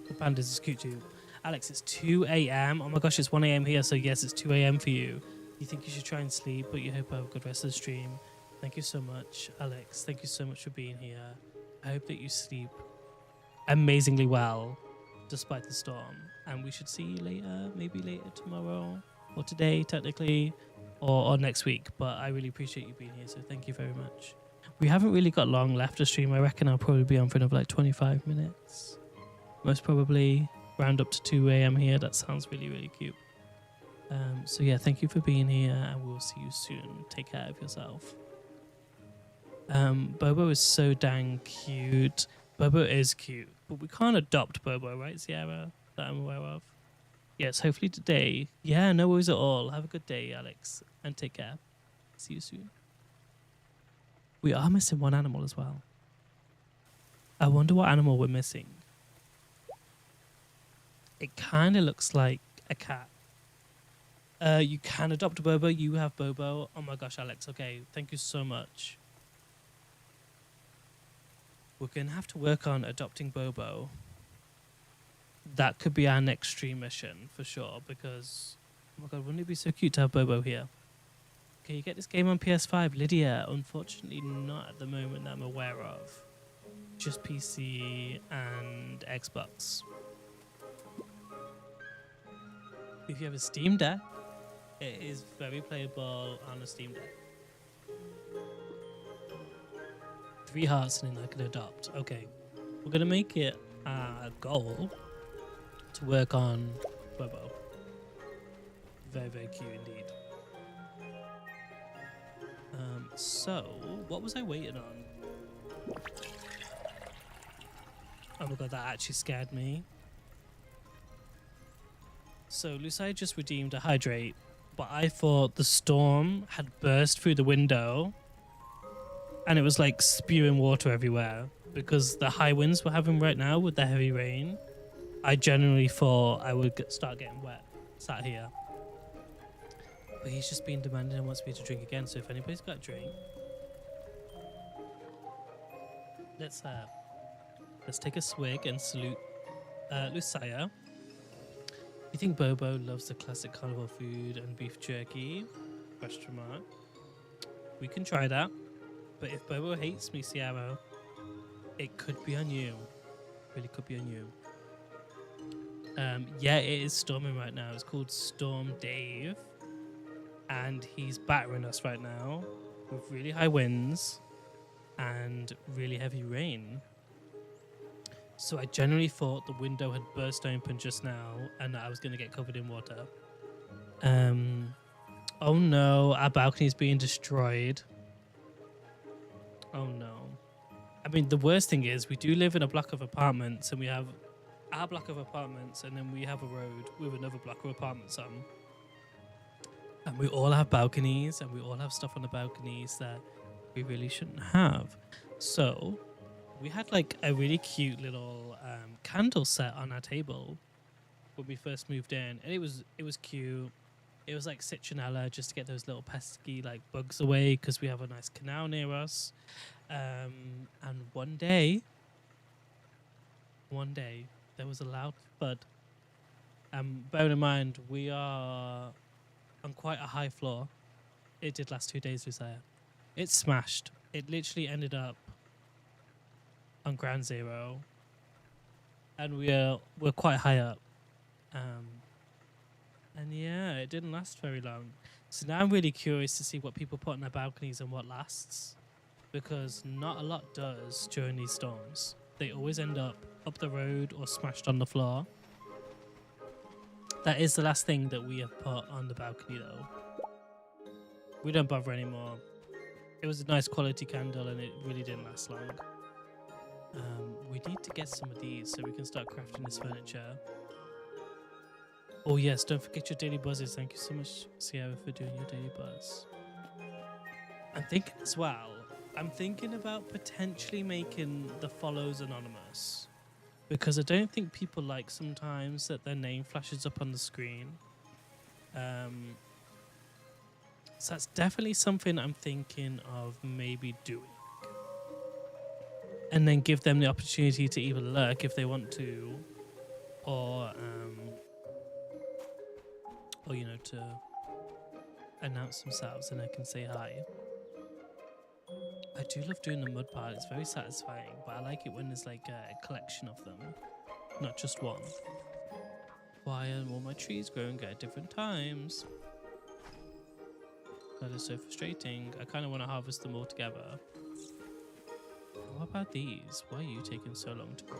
The pandas is cute too. Alex, it's 2 a.m. Oh my gosh, it's 1 a.m. here, so yes, it's 2 a.m. for you. You think you should try and sleep, but you hope I have a good rest of the stream. Thank you so much, Alex. Thank you so much for being here. I hope that you sleep amazingly well, despite the storm. And we should see you later, maybe later tomorrow, or today, technically. or next week. But I really appreciate you being here, so thank you very much. We haven't really got long left to stream. I reckon I'll probably be on for another like 25 minutes. Most probably round up to 2 a.m. here. That sounds really, really cute. So yeah, thank you for being here, and we'll see you soon. Take care of yourself. Bobo is so dang cute. Bobo is cute, but we can't adopt Bobo, right, Sierra? That I'm aware of. Yes, hopefully today. Yeah, no worries at all. Have a good day, Alex, and take care. See you soon. We are missing one animal as well. I wonder what animal we're missing. It kind of looks like a cat. You can adopt Bobo. You have Bobo. Oh my gosh, Alex. Okay, thank you so much. We're going to have to work on adopting Bobo. That could be our next stream mission for sure, because, oh my god, wouldn't it be so cute to have Bobo here? Can you get this game on PS5? Lydia, unfortunately not at the moment that I'm aware of. Just PC and Xbox. If you have a Steam Deck, it is very playable on a Steam Deck. 3 hearts and then I can adopt. Okay, we're going to make it a goal to work on Bobo. Very, very cute indeed. So, what was I waiting on? Oh my god, that actually scared me. So, Lucia just redeemed a hydrate, but I thought the storm had burst through the window and it was like spewing water everywhere because the high winds we're having right now with the heavy rain. I genuinely thought I would start getting wet sat here. But he's just being demanding and wants me to drink again. So if anybody's got a drink, let's take a swig and salute Lucia. You think Bobo loves the classic carnival food and beef jerky? Question mark. We can try that. But if Bobo hates me, Sierra, it could be on you. Really could be on you. Yeah, it is storming right now. It's called Storm Dave. And he's battering us right now with really high winds and really heavy rain. So I generally thought the window had burst open just now and that I was going to get covered in water. Oh no, our balcony is being destroyed. Oh no. I mean, the worst thing is we do live in a block of apartments and we have our block of apartments and then we have a road with another block of apartments on. And we all have balconies and we all have stuff on the balconies that we really shouldn't have. So we had like a really cute little candle set on our table when we first moved in. And it was cute. It was like citronella just to get those little pesky like bugs away because we have a nice canal near us. And one day there was a loud thud. Bear in mind, we are on quite a high floor. It did last 2 days, Lucia. It smashed. It literally ended up on ground zero. And we're quite high up. And yeah, it didn't last very long. So now I'm really curious to see what people put on their balconies and what lasts. Because not a lot does during these storms. They always end up the road or smashed on the floor. That is the last thing that we have put on the balcony though. We don't bother anymore. It was a nice quality candle and it really didn't last long. We need to get some of these so we can start crafting this furniture. Oh yes, don't forget your daily buzzes. Thank you so much, Sierra, for doing your daily buzz. I'm thinking as well, I'm thinking about potentially making the follows anonymous. Because I don't think people like sometimes that their name flashes up on the screen. So that's definitely something I'm thinking of maybe doing. And then give them the opportunity to either lurk if they want to, or you know, to announce themselves and I can say hi. I do love doing the mud part. It's very satisfying, but I like it when there's like a collection of them, not just one. Why are all my trees growing at different times? That is so frustrating. I kind of want to harvest them all together. What about these? Why are you taking so long to grow?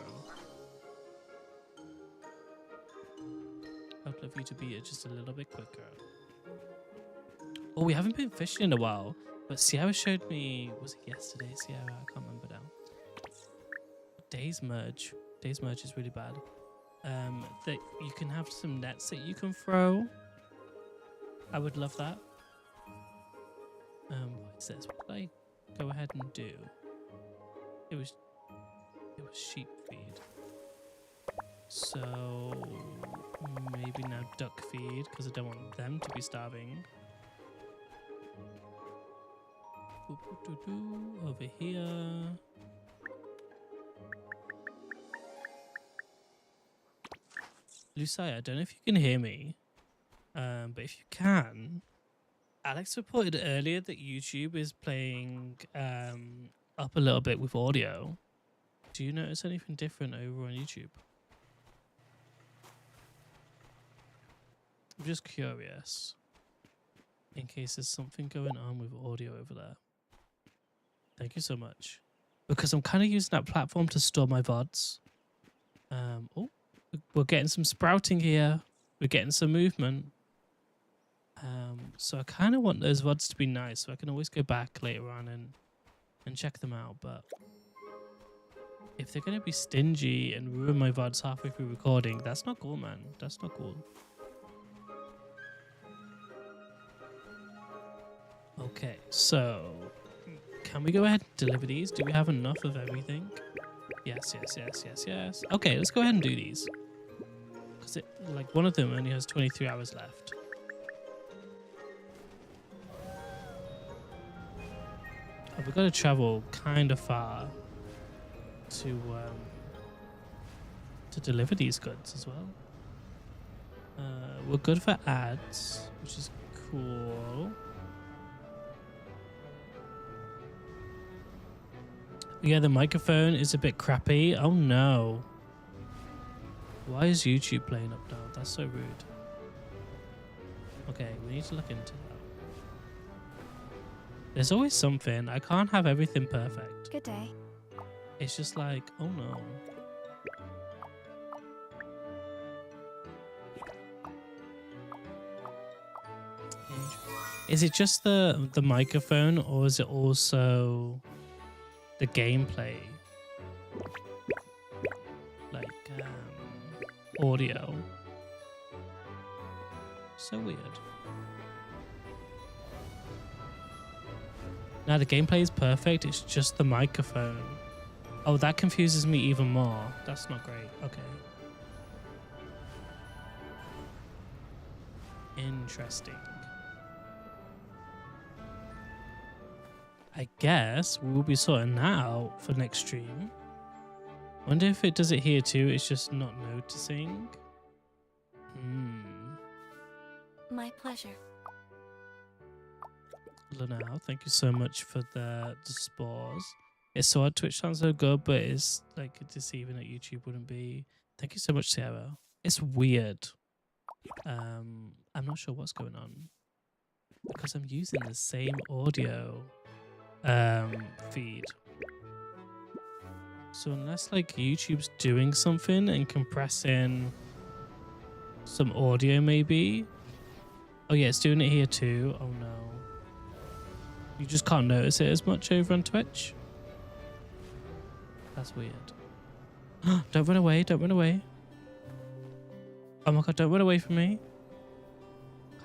I'd love you to be just a little bit quicker. Oh, we haven't been fishing in a while, but Sierra showed me, was it yesterday, Sierra? I can't remember now. Days merge. Days merge is really bad. That you can have some nets that you can throw. I would love that. What is this? What did I go ahead and do? It was sheep feed. So maybe now duck feed, because I don't want them to be starving. Over here. Lucia, I don't know if you can hear me, but if you can, Alex reported earlier that YouTube is playing up a little bit with audio. Do you notice anything different over on YouTube? I'm just curious, in case there's something going on with audio over there. Thank you so much. Because I'm kind of using that platform to store my VODs. Oh, we're getting some sprouting here. We're getting some movement. So I kind of want those VODs to be nice, so I can always go back later on and check them out. But if they're going to be stingy and ruin my VODs halfway through recording, that's not cool, man. That's not cool. Okay, so can we go ahead and deliver these? Do we have enough of everything? Yes, yes, yes, yes, yes. Okay, let's go ahead and do these. Because like one of them only has 23 hours left. Oh, we've got to travel kind of far to deliver these goods as well. We're good for ads, which is cool. Yeah, the microphone is a bit crappy. Oh no. Why is YouTube playing up now? That's so rude. Okay, we need to look into that. There's always something. I can't have everything perfect. Good day. It's just like, oh no. Is it just the microphone, or is it also the gameplay, like audio? So weird. Now the gameplay is perfect, it's just the microphone. Oh, that confuses me even more. That's not great. Okay. Interesting. I guess we'll be sorting that out for next stream. Wonder if it does it here too. It's just not noticing. My pleasure. Lanao, thank you so much for the spores. It's so odd. Twitch sounds so good, but it's like deceiving that YouTube wouldn't be. Thank you so much, Sarah. It's weird. I'm not sure what's going on because I'm using the same audio feed. So unless like YouTube's doing something and compressing some audio maybe. Oh yeah, it's doing it here too. Oh no. You just can't notice it as much over on Twitch. That's weird. Don't run away, don't run away. Oh my god, don't run away from me.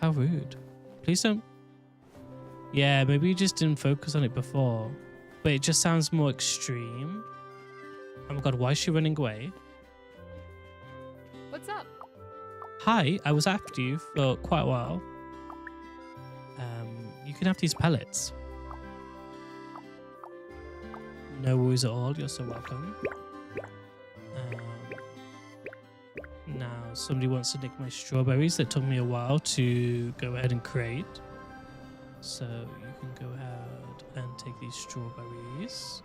How rude. Please don't. Yeah, maybe you just didn't focus on it before. But it just sounds more extreme. Oh my god, why is she running away? What's up? Hi, I was after you for quite a while. You can have these pellets. No worries at all, you're so welcome. Now, somebody wants to nick my strawberries that took me a while to go ahead and create. So you can go ahead and take these strawberries.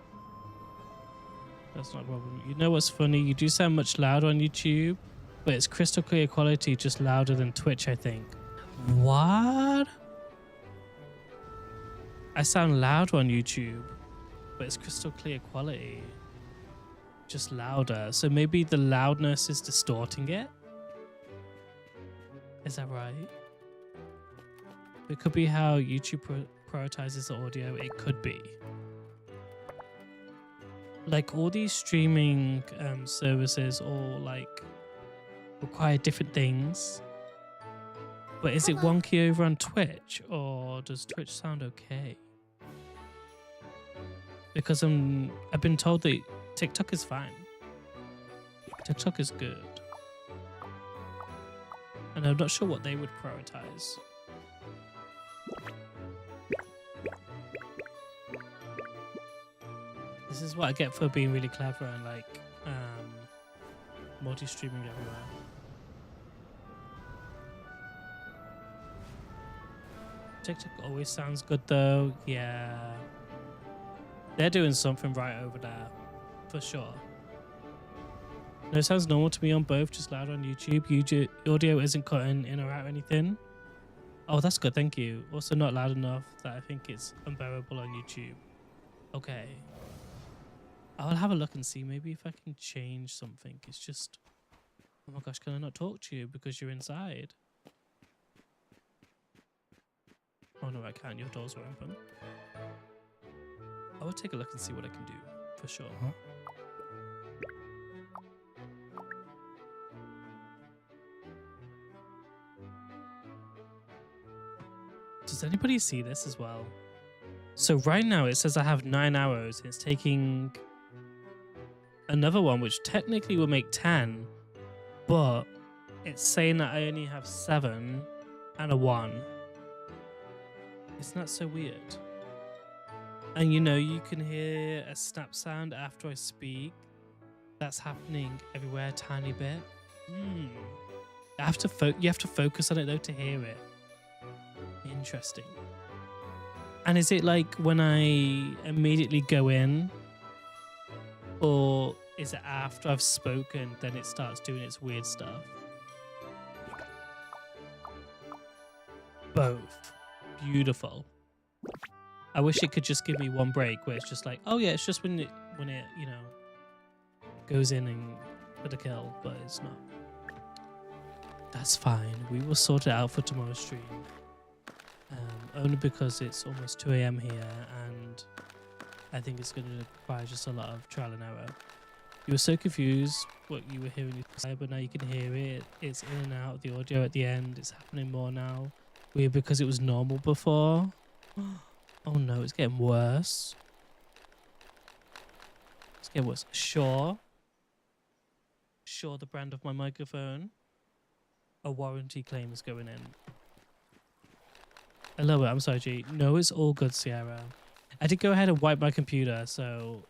That's not a problem. You know what's funny? You do sound much louder on YouTube, but it's crystal clear quality, just louder than Twitch, I think. What? I sound loud on YouTube, but it's crystal clear quality. Just louder. So maybe the loudness is distorting it? Is that right? It could be how YouTube prioritizes the audio. It could be. Like all these streaming services all like require different things. But is it wonky over on Twitch, or does Twitch sound okay? Because I've been told that TikTok is fine. TikTok is good. And I'm not sure what they would prioritize. This is what I get for being really clever and like multi-streaming everywhere. TikTok always sounds good though. Yeah. They're doing something right over there. For sure. No, it sounds normal to me on both, just loud on YouTube. Audio isn't cutting in or out or anything. Oh, that's good, thank you. Also not loud enough that I think it's unbearable on YouTube. Okay. I'll have a look and see maybe if I can change something. It's just... Oh my gosh, can I not talk to you because you're inside? Oh no, I can't. Your doors are open. I will take a look and see what I can do, for sure. Does anybody see this as well? So right now it says I have 9 arrows. It's taking another one, which technically will make 10, but it's saying that I only have 7 and a 1. Isn't that so weird? And you know, you can hear a snap sound after I speak. That's happening everywhere a tiny bit. You have to focus on it though to hear it. Interesting. And is it like when I immediately go in, or is it after I've spoken then it starts doing its weird stuff? Both. Beautiful. I wish it could just give me one break where it's just like, oh yeah, it's just when it you know goes in and for the kill, but it's not. That's fine. We will sort it out for tomorrow's stream. Only because it's almost 2 AM here and I think it's going to require just a lot of trial and error. You were so confused what you were hearing, but now you can hear it. It's in and out of the audio at the end. It's happening more now. Weird because it was normal before. Oh no, it's getting worse. It's getting worse. Sure, the brand of my microphone. A warranty claim is going in. I love it. I'm sorry, G. No, it's all good, Sierra. I did go ahead and wipe my computer, so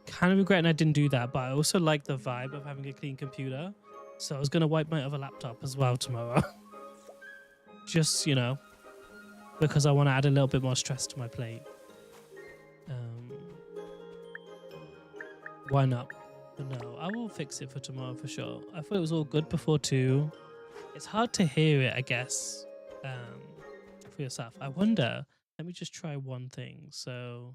kind of regretting I didn't do that, but I also like the vibe of having a clean computer. So I was going to wipe my other laptop as well tomorrow. Just, you know, because I want to add a little bit more stress to my plate. Why not? But no, I will fix it for tomorrow for sure. I thought it was all good before too. It's hard to hear it, I guess, for yourself. I wonder, let me just try one thing. So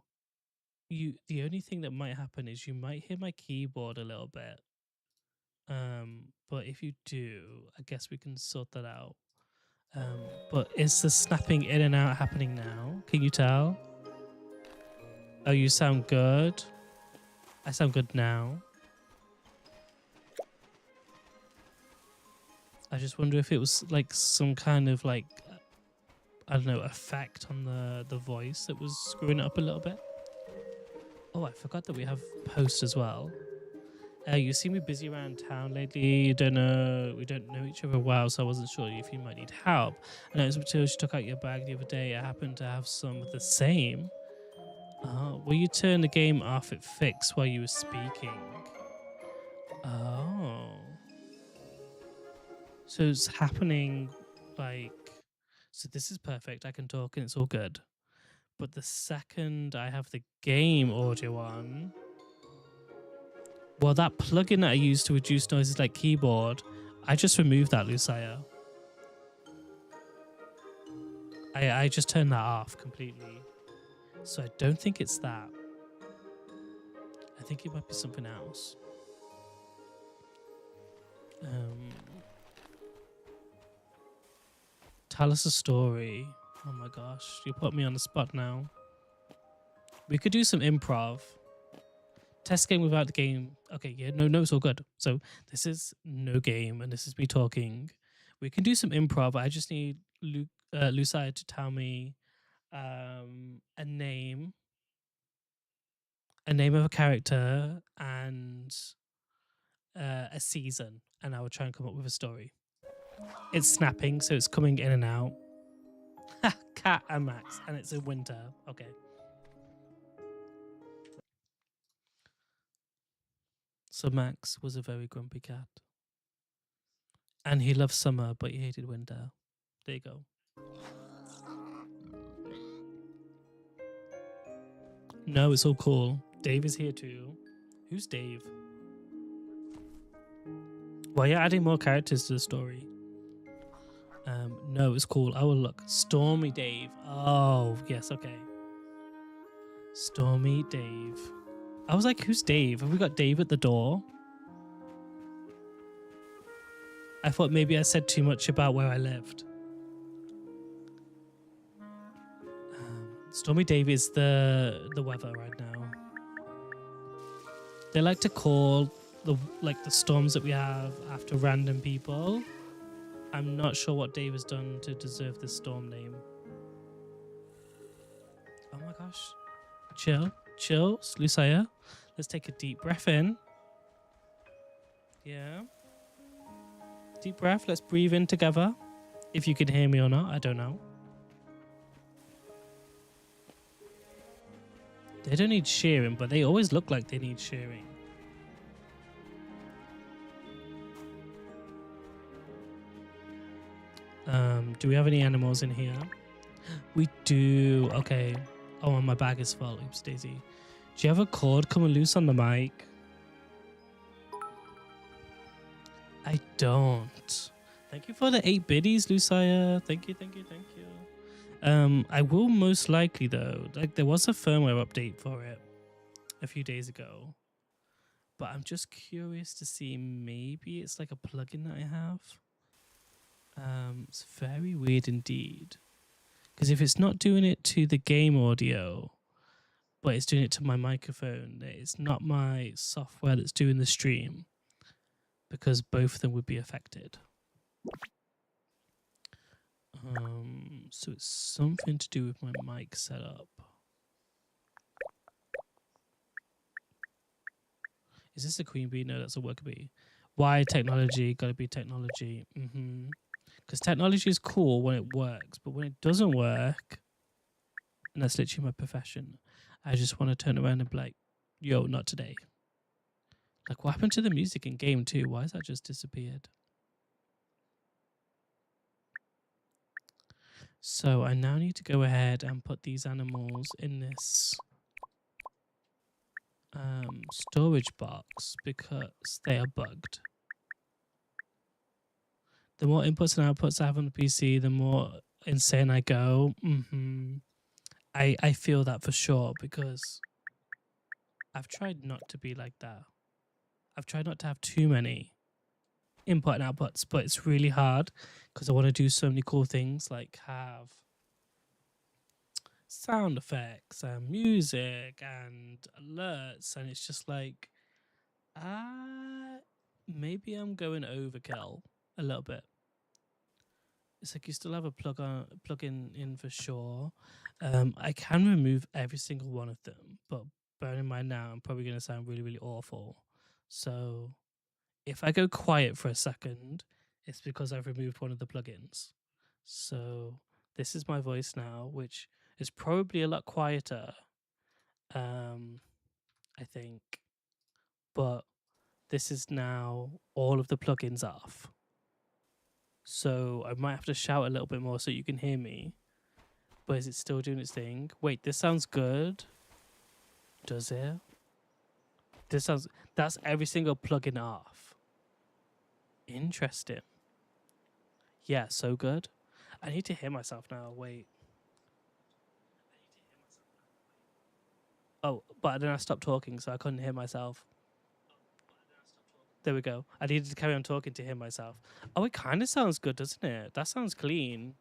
the only thing that might happen is you might hear my keyboard a little bit. But if you do, I guess we can sort that out. But is the snapping in and out happening now? Can you tell? Oh, you sound good. I sound good now. I just wonder if it was like some kind of like, I don't know, effect on the voice that was screwing it up a little bit. Oh, I forgot that we have posts as well. You see me busy around town lately. We don't know each other well, so I wasn't sure if you might need help. I noticed until she took out your bag the other day, I happened to have some of the same. Will you turn the game off at fixed while you were speaking? Oh. So it's happening like... So this is perfect. I can talk and it's all good. But the second I have the game audio on... Well, that plugin that I use to reduce noises like keyboard, I just removed that, Lucia. I just turned that off completely. So I don't think it's that. I think it might be something else. Tell us a story. Oh my gosh, you put me on the spot now. We could do some improv. Test game without the game. Okay, yeah, no, it's all good. So this is no game, and this is me talking. We can do some improv. I just need Lucia to tell me a name of a character and a season, and I will try and come up with a story. It's snapping, so it's coming in and out. Cat and Max, and it's in winter. Okay. So Max was a very grumpy cat. And he loved summer, but he hated winter. There you go. No, it's all cool. Dave is here too. Who's Dave? Why are you adding more characters to the story? No, it's cool. I will look. Stormy Dave. Oh, yes, okay. Stormy Dave. I was like, who's Dave? Have we got Dave at the door? I thought maybe I said too much about where I lived. Stormy Dave is the weather right now. They like to call the storms that we have after random people. I'm not sure what Dave has done to deserve this storm name. Oh my gosh. Chill, Lucia. Let's take a deep breath in. Yeah. Deep breath. Let's breathe in together. If you can hear me or not, I don't know. They don't need shearing, but they always look like they need shearing. Do we have any animals in here? We do. Okay. Oh, and my bag is full. Oops, Daisy. Do you have a cord coming loose on the mic? I don't. Thank you for the 8 biddies, Lucia. Thank you. I will most likely though. Like there was a firmware update for it a few days ago. But I'm just curious to see, maybe it's like a plugin that I have. It's very weird indeed. Because if it's not doing it to the game audio, but it's doing it to my microphone, it's not my software that's doing the stream. Because both of them would be affected. So it's something to do with my mic setup. Is this a queen bee? No, that's a worker bee. Why technology? Gotta be technology. Because technology is cool when it works, but when it doesn't work, and that's literally my profession, I just want to turn around and be like, yo, not today. Like, what happened to the music in game 2? Why has that just disappeared? So I now need to go ahead and put these animals in this storage box because they are bugged. The more inputs and outputs I have on the PC, the more insane I go. I feel that for sure because I've tried not to be like that. I've tried not to have too many input and outputs, but it's really hard because I want to do so many cool things, like have sound effects and music and alerts, and it's just like, maybe I'm going overkill a little bit. It's like you still have a plug-in in for sure. I can remove every single one of them, but bear in mind now, I'm probably going to sound really, really awful. So if I go quiet for a second, it's because I've removed one of the plugins. So this is my voice now, which is probably a lot quieter, I think. But this is now all of the plugins off. So I might have to shout a little bit more so you can hear me. But is it still doing its thing? Wait, this sounds good. Does it? That's every single plugin off. Interesting. Yeah, so good. I need to hear myself now. Wait. Oh, but then I stopped talking, so I couldn't hear myself. There we go. I needed to carry on talking to hear myself. Oh, it kind of sounds good, doesn't it? That sounds clean.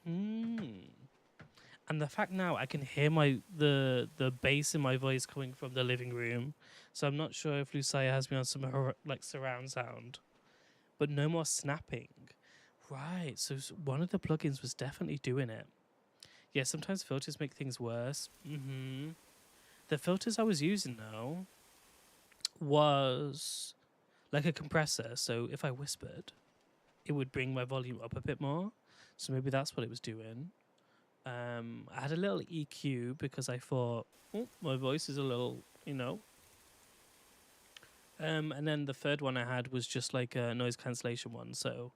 Hmm. And the fact now I can hear the bass in my voice coming from the living room, so I'm not sure if Lucia has me on some like surround sound, but no more snapping. Right. So one of the plugins was definitely doing it. Yeah. Sometimes filters make things worse. The filters I was using though was like a compressor. So if I whispered, it would bring my volume up a bit more. So maybe that's what it was doing. I had a little EQ because I thought, oh, my voice is a little, you know. And then the third one I had was just like a noise cancellation one. So,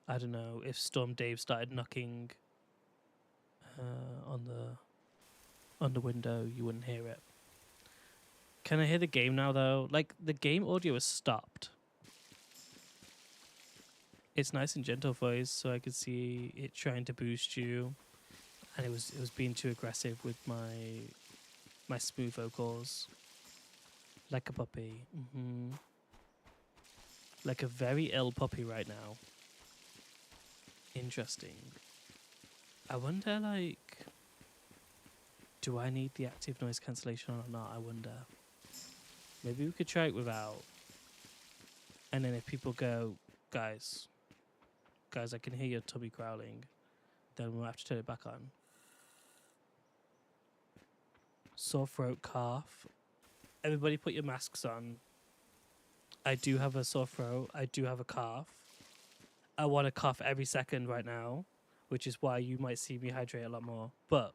I don't know if Storm Dave started knocking on the window, you wouldn't hear it. Can I hear the game now though? Like the game audio has stopped. It's nice and gentle voice, so I could see it trying to boost you, and it was being too aggressive with my smooth vocals, like a puppy, like a very ill puppy right now. Interesting. I wonder, like, do I need the active noise cancellation or not? I wonder. Maybe we could try it without, and then if people go, guys, I can hear your tummy growling, then we'll have to turn it back on. Sore throat, cough. Everybody put your masks on. I do have a sore throat. I do have a cough. I want to cough every second right now, which is why you might see me hydrate a lot more. But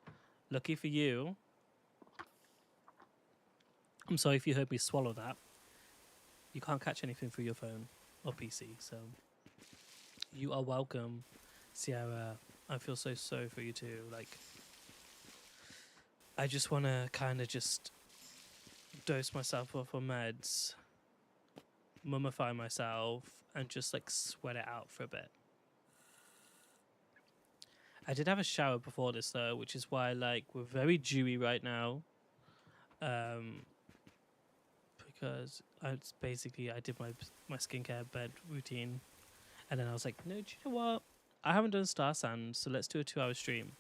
lucky for you, I'm sorry if you heard me swallow that. You can't catch anything through your phone or PC, so you are welcome, Sierra. I feel so sorry for you too. Like, I just want to kind of just dose myself off on meds, mummify myself, and just like sweat it out for a bit. I did have a shower before this though, which is why like we're very dewy right now. Because it's basically I did my skincare bed routine, and then I was like, no, do you know what? I haven't done Starsand, so let's do a 2-hour stream.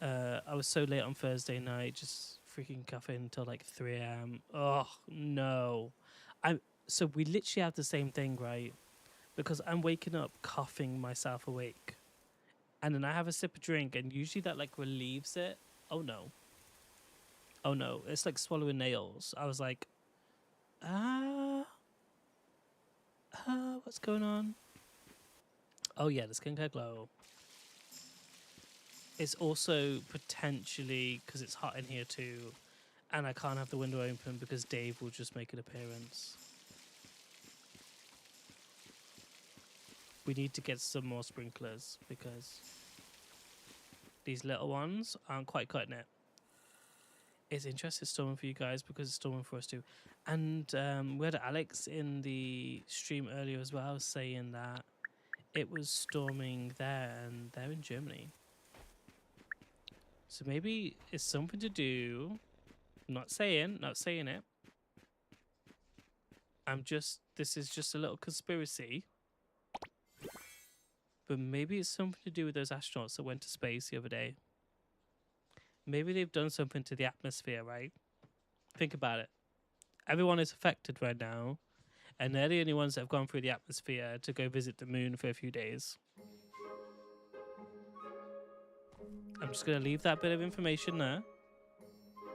I was so late on Thursday night, just freaking coughing until like 3 a.m. Oh no, so we literally have the same thing, right? Because I'm waking up coughing myself awake, and then I have a sip of drink, and usually that like relieves it. Oh no, it's like swallowing nails. I was like, what's going on? Oh yeah, the skincare glow. It's also potentially because it's hot in here too, and I can't have the window open because Dave will just make an appearance. We need to get some more sprinklers because these little ones aren't quite cutting it. It's interesting storming for you guys because it's storming for us too. And we had Alex in the stream earlier as well saying that it was storming there and they're in Germany. So maybe it's something to do. Not saying it. This is just a little conspiracy. But maybe it's something to do with those astronauts that went to space the other day. Maybe they've done something to the atmosphere, right? Think about it. Everyone is affected right now, and they're the only ones that have gone through the atmosphere to go visit the moon for a few days. I'm just going to leave that bit of information there.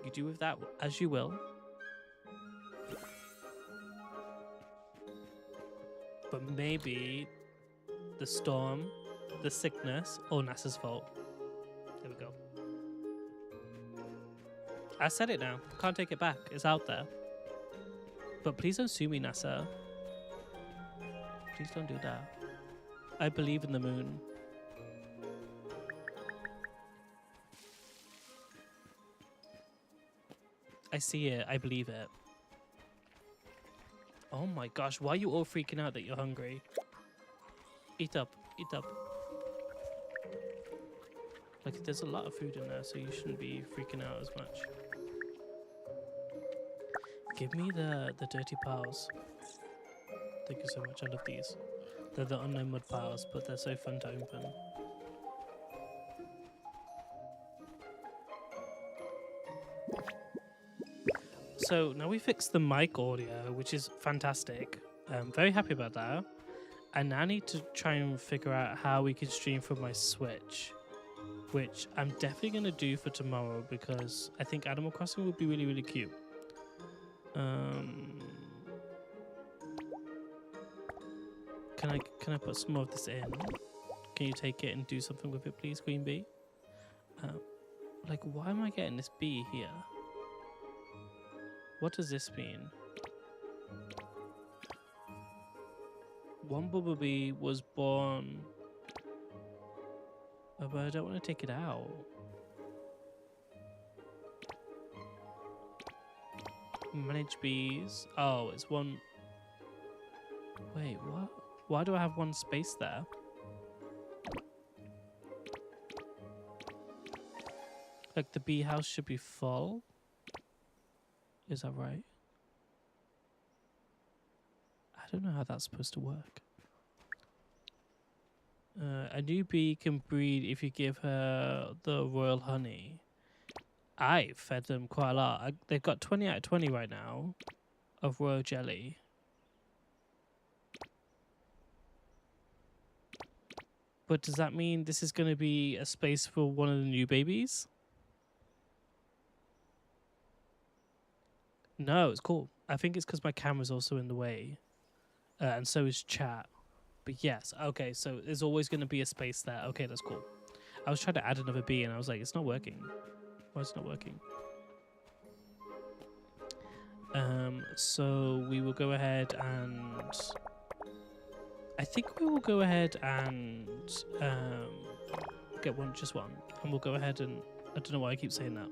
You do with that as you will. But maybe the storm, the sickness, or NASA's fault. There we go. I said it now. Can't take it back. It's out there. But please don't sue me, NASA. Please don't do that. I believe in the moon. I see it. I believe it. Oh my gosh. Why are you all freaking out that you're hungry? Eat up. Eat up. Like, there's a lot of food in there, so you shouldn't be freaking out as much. Give me the dirty piles. Thank you so much. I love these. They're the unknown mud piles, but they're so fun to open. So now we fixed the mic audio, which is fantastic. I'm very happy about that. I now need to try and figure out how we can stream from my Switch, which I'm definitely going to do for tomorrow because I think Animal Crossing would be really, really cute. Can I put some more of this in? Can you take it and do something with it, please, Queen Bee? Like, why am I getting this bee here? What does this mean? One bumblebee was born. Oh, but I don't want to take it out. Manage bees. Oh, it's one. Wait, what? Why do I have one space there? Like, the bee house should be full. Is that right? I don't know how that's supposed to work. A new bee can breed if you give her the royal honey. I fed them quite a lot. They've got 20 out of 20 right now of royal jelly. But does that mean this is going to be a space for one of the new babies? No, it's cool. I think it's because my camera's also in the way. And so is chat. But yes, okay, so there's always going to be a space there. Okay, that's cool. I was trying to add another bee and I was like, it's not working. Why is it not working? So we will go ahead and... I think we will go ahead and get just one. And we'll go ahead and... I don't know why I keep saying that.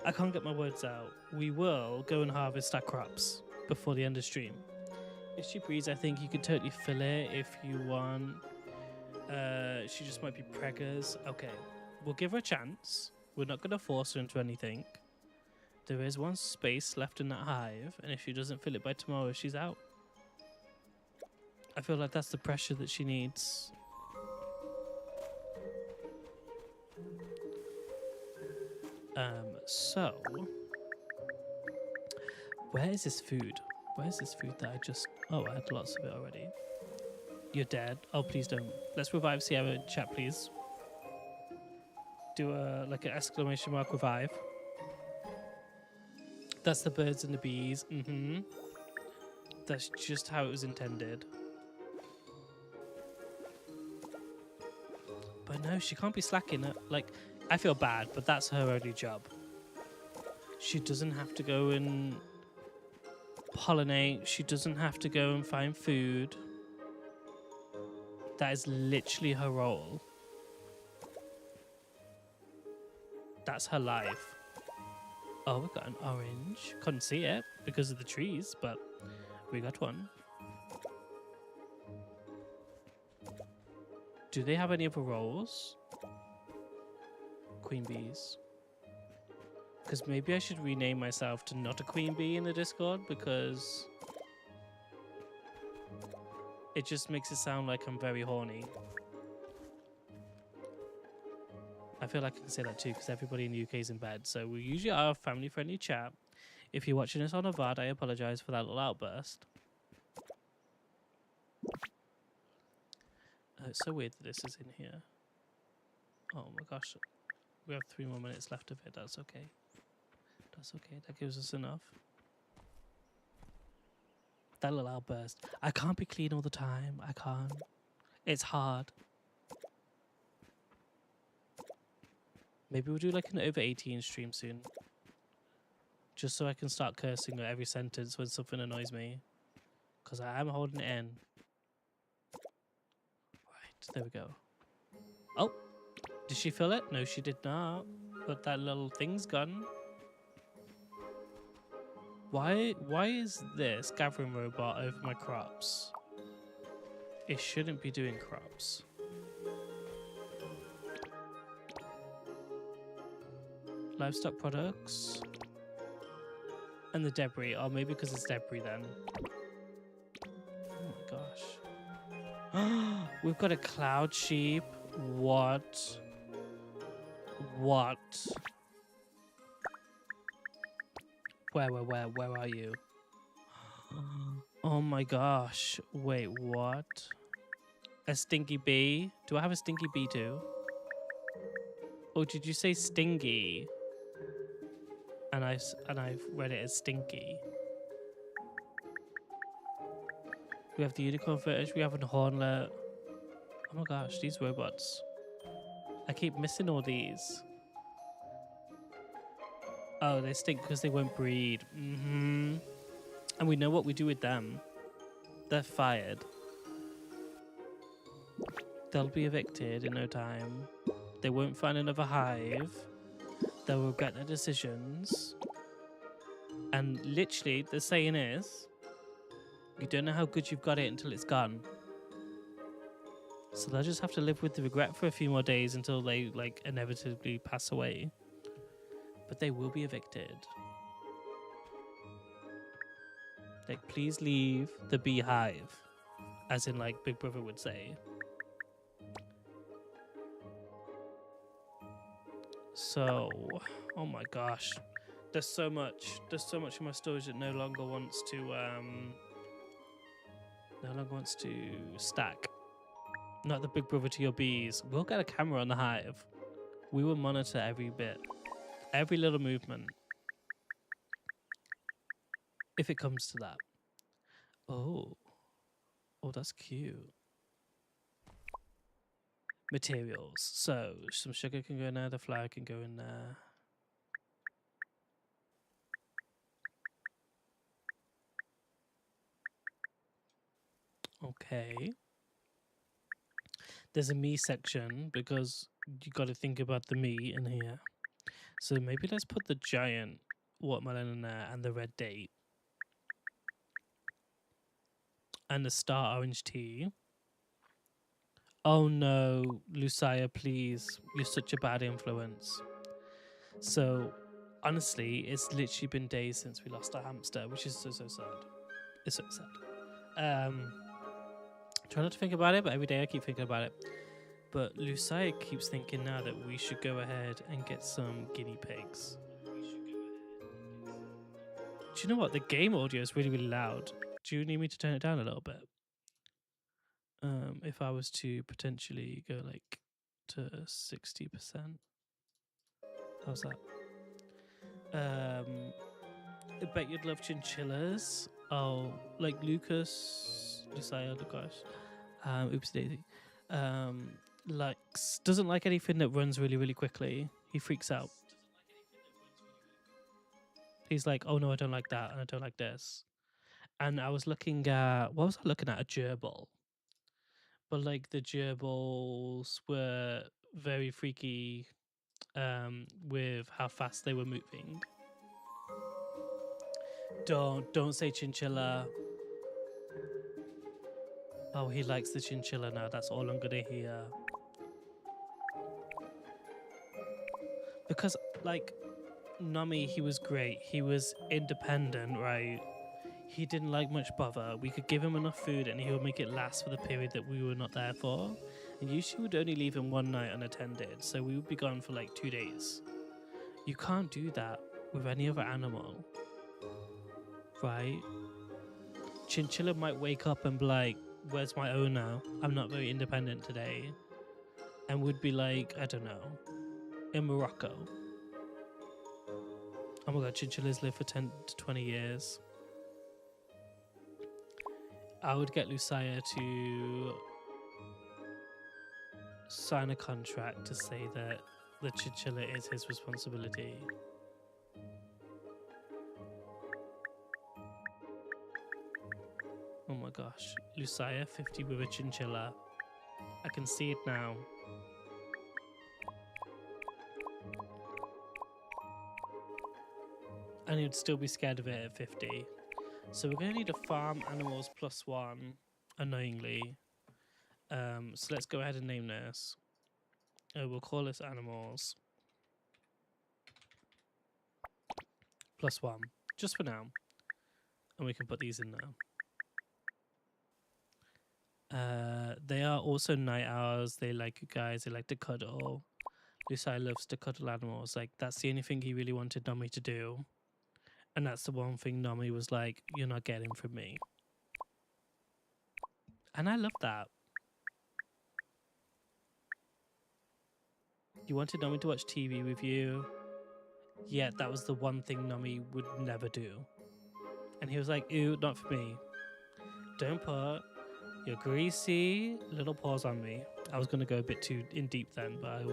I can't get my words out. We will go and harvest our crops before the end of stream. If she breeds, I think you could totally fill it if you want. She just might be preggers. Okay, we'll give her a chance. We're not going to force her into anything. There is one space left in that hive, and if she doesn't fill it by tomorrow, she's out. I feel like that's the pressure that she needs. So, where is this food? Where's this food that I just... Oh, I had lots of it already. You're dead. Oh, please don't. Let's revive Sierra in chat, please. Do like an exclamation mark revive. That's the birds and the bees. That's just how it was intended. But no, she can't be slacking. Like, I feel bad, but that's her only job. She doesn't have to go and pollinate. She doesn't have to go and find food. That is literally her role. That's her life. Oh, we got an orange. Couldn't see it because of the trees, but we got one. Do they have any other roles? Queen bees. Because maybe I should rename myself to not a queen bee in the Discord, because it just makes it sound like I'm very horny. I feel like I can say that too, because everybody in the UK is in bed. So we usually are a family-friendly chat. If you're watching this on a VOD, I apologize for that little outburst. It's so weird that this is in here. Oh my gosh. We have 3 more minutes left of it. That's okay. That's okay. That gives us enough. That little outburst. I can't be clean all the time. I can't. It's hard. Maybe we'll do like an over 18 stream soon. Just so I can start cursing at every sentence when something annoys me. Because I am holding it in. Right, there we go. Oh, did she fill it? No, she did not. But that little thing's gone. Why is this gathering robot over my crops? It shouldn't be doing crops. Livestock products. And the debris. Oh, maybe because it's debris then. Oh my gosh. We've got a cloud sheep. What? What? Where are you? Oh my gosh. Wait, what? A stinky bee? Do I have a stinky bee too? Oh, did you say stingy? And I've read it as stinky. We have the unicorn footage. We have a hornlet. Oh my gosh, these robots. I keep missing all these. Oh, they stink because they won't breed. And we know what we do with them. They're fired. They'll be evicted in no time. They won't find another hive. They'll regret their decisions. And literally, the saying is, you don't know how good you've got it until it's gone. So they'll just have to live with the regret for a few more days until they, like, inevitably pass away. But they will be evicted. Like, please leave the beehive. As in, like, Big Brother would say. So, oh my gosh. There's so much in my storage that no longer wants to stack. Not the Big Brother to your bees. We'll get a camera on the hive. We will monitor every bit. Every little movement. If it comes to that. Oh, that's cute. Materials. So, some sugar can go in there. The flour can go in there. Okay. There's a me section because you got to think about the me in here. So maybe let's put the giant watermelon in there and the red date. And the star orange tea. Oh no, Lucia, please. You're such a bad influence. So, honestly, it's literally been days since we lost our hamster, which is so sad. It's so sad. Try not to think about it, but every day I keep thinking about it. But Lucia keeps thinking now that we should go ahead and get some guinea pigs. Do you know what? The game audio is really, really loud. Do you need me to turn it down a little bit? If I was to potentially go like to 60%. How's that? I bet you'd love chinchillas. Oh, like Lucas, oops daisy. Doesn't like anything that runs really, really quickly. He freaks out. He's like, oh no, I don't like that, and I don't like this. And I was looking at, what was I looking at? A gerbil. But like the gerbils were very freaky with how fast they were moving. Don't say chinchilla. Oh, he likes the chinchilla now. That's all I'm gonna hear. Because like Nami, he was great. He was independent, right? He didn't like much bother. We could give him enough food and he would make it last for the period that we were not there for. And usually would only leave him one night unattended, so we would be gone for like 2 days. You can't do that with any other animal, right? Chinchilla might wake up and be like, where's my owner? I'm not very independent today. And would be like, I don't know, in Morocco. Oh my god, chinchillas live for 10 to 20 years. I would get Lucia to sign a contract to say that the chinchilla is his responsibility. Oh my gosh. Lucia 50 with a chinchilla. I can see it now. And he'd still be scared of it at 50. So we're going to need a farm animals +1, annoyingly. So let's go ahead and name this. We'll call this animals. +1, just for now. And we can put these in now. They are also night owls. They like you guys. They like to cuddle. Lucai loves to cuddle animals. Like, that's the only thing he really wanted Nami to do. And that's the one thing Nami was like, you're not getting from me. And I love that. You wanted Nami to watch TV with you. Yet that was the one thing Nami would never do. And he was like, ew, not for me. Don't put your greasy little paws on me. I was going to go a bit too in deep then, but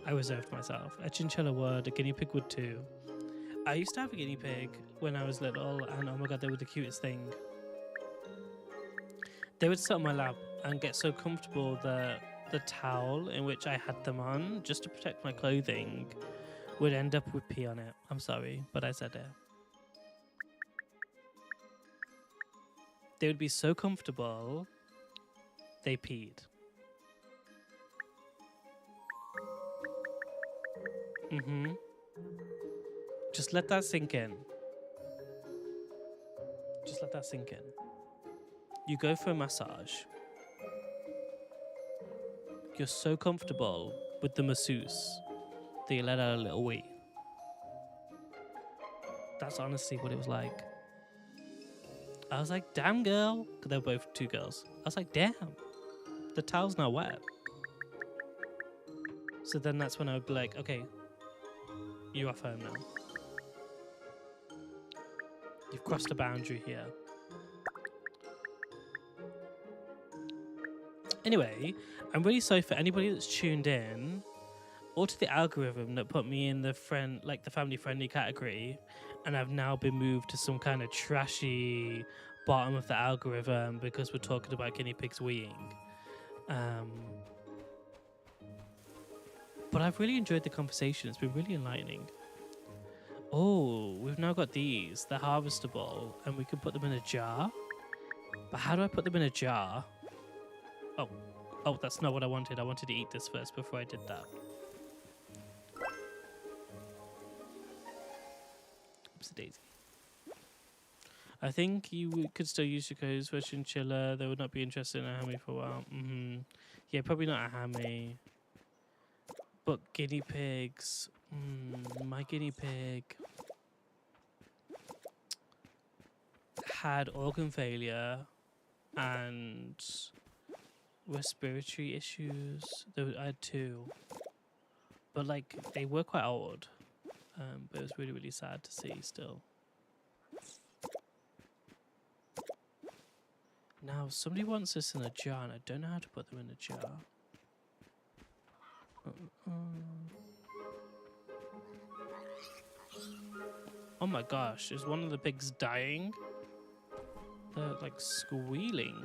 I reserved myself. A chinchilla would, a guinea pig would too. I used to have a guinea pig when I was little, and oh my god, they were the cutest thing. They would sit on my lap and get so comfortable that the towel in which I had them on, just to protect my clothing, would end up with pee on it. I'm sorry, but I said it. They would be so comfortable, they peed. Just let that sink in. Just let that sink in. You go for a massage. You're so comfortable with the masseuse that you let out a little wee. That's honestly what it was like. I was like, damn, girl. Because they were both two girls. I was like, damn. The towel's now wet. So then that's when I would be like, okay, you're off home now. You've crossed a boundary here. Anyway, I'm really sorry for anybody that's tuned in or to the algorithm that put me in the family friendly category, and I've now been moved to some kind of trashy bottom of the algorithm because we're talking about guinea pigs weeing. But I've really enjoyed the conversation. It's been really enlightening. Oh, we've now got these. They're harvestable, and we can put them in a jar. But how do I put them in a jar? Oh, that's not what I wanted. I wanted to eat this first before I did that. Oopsie daisy. I think you could still use your codes for chinchilla. They would not be interested in a hammy for a while. Yeah, probably not a hammy. But guinea pigs. My guinea pig had organ failure and respiratory issues. I had two, but like they were quite old. But it was really, really sad to see still. Now somebody wants this in a jar, and I don't know how to put them in a jar. Oh my gosh, is one of the pigs dying? They're like squealing.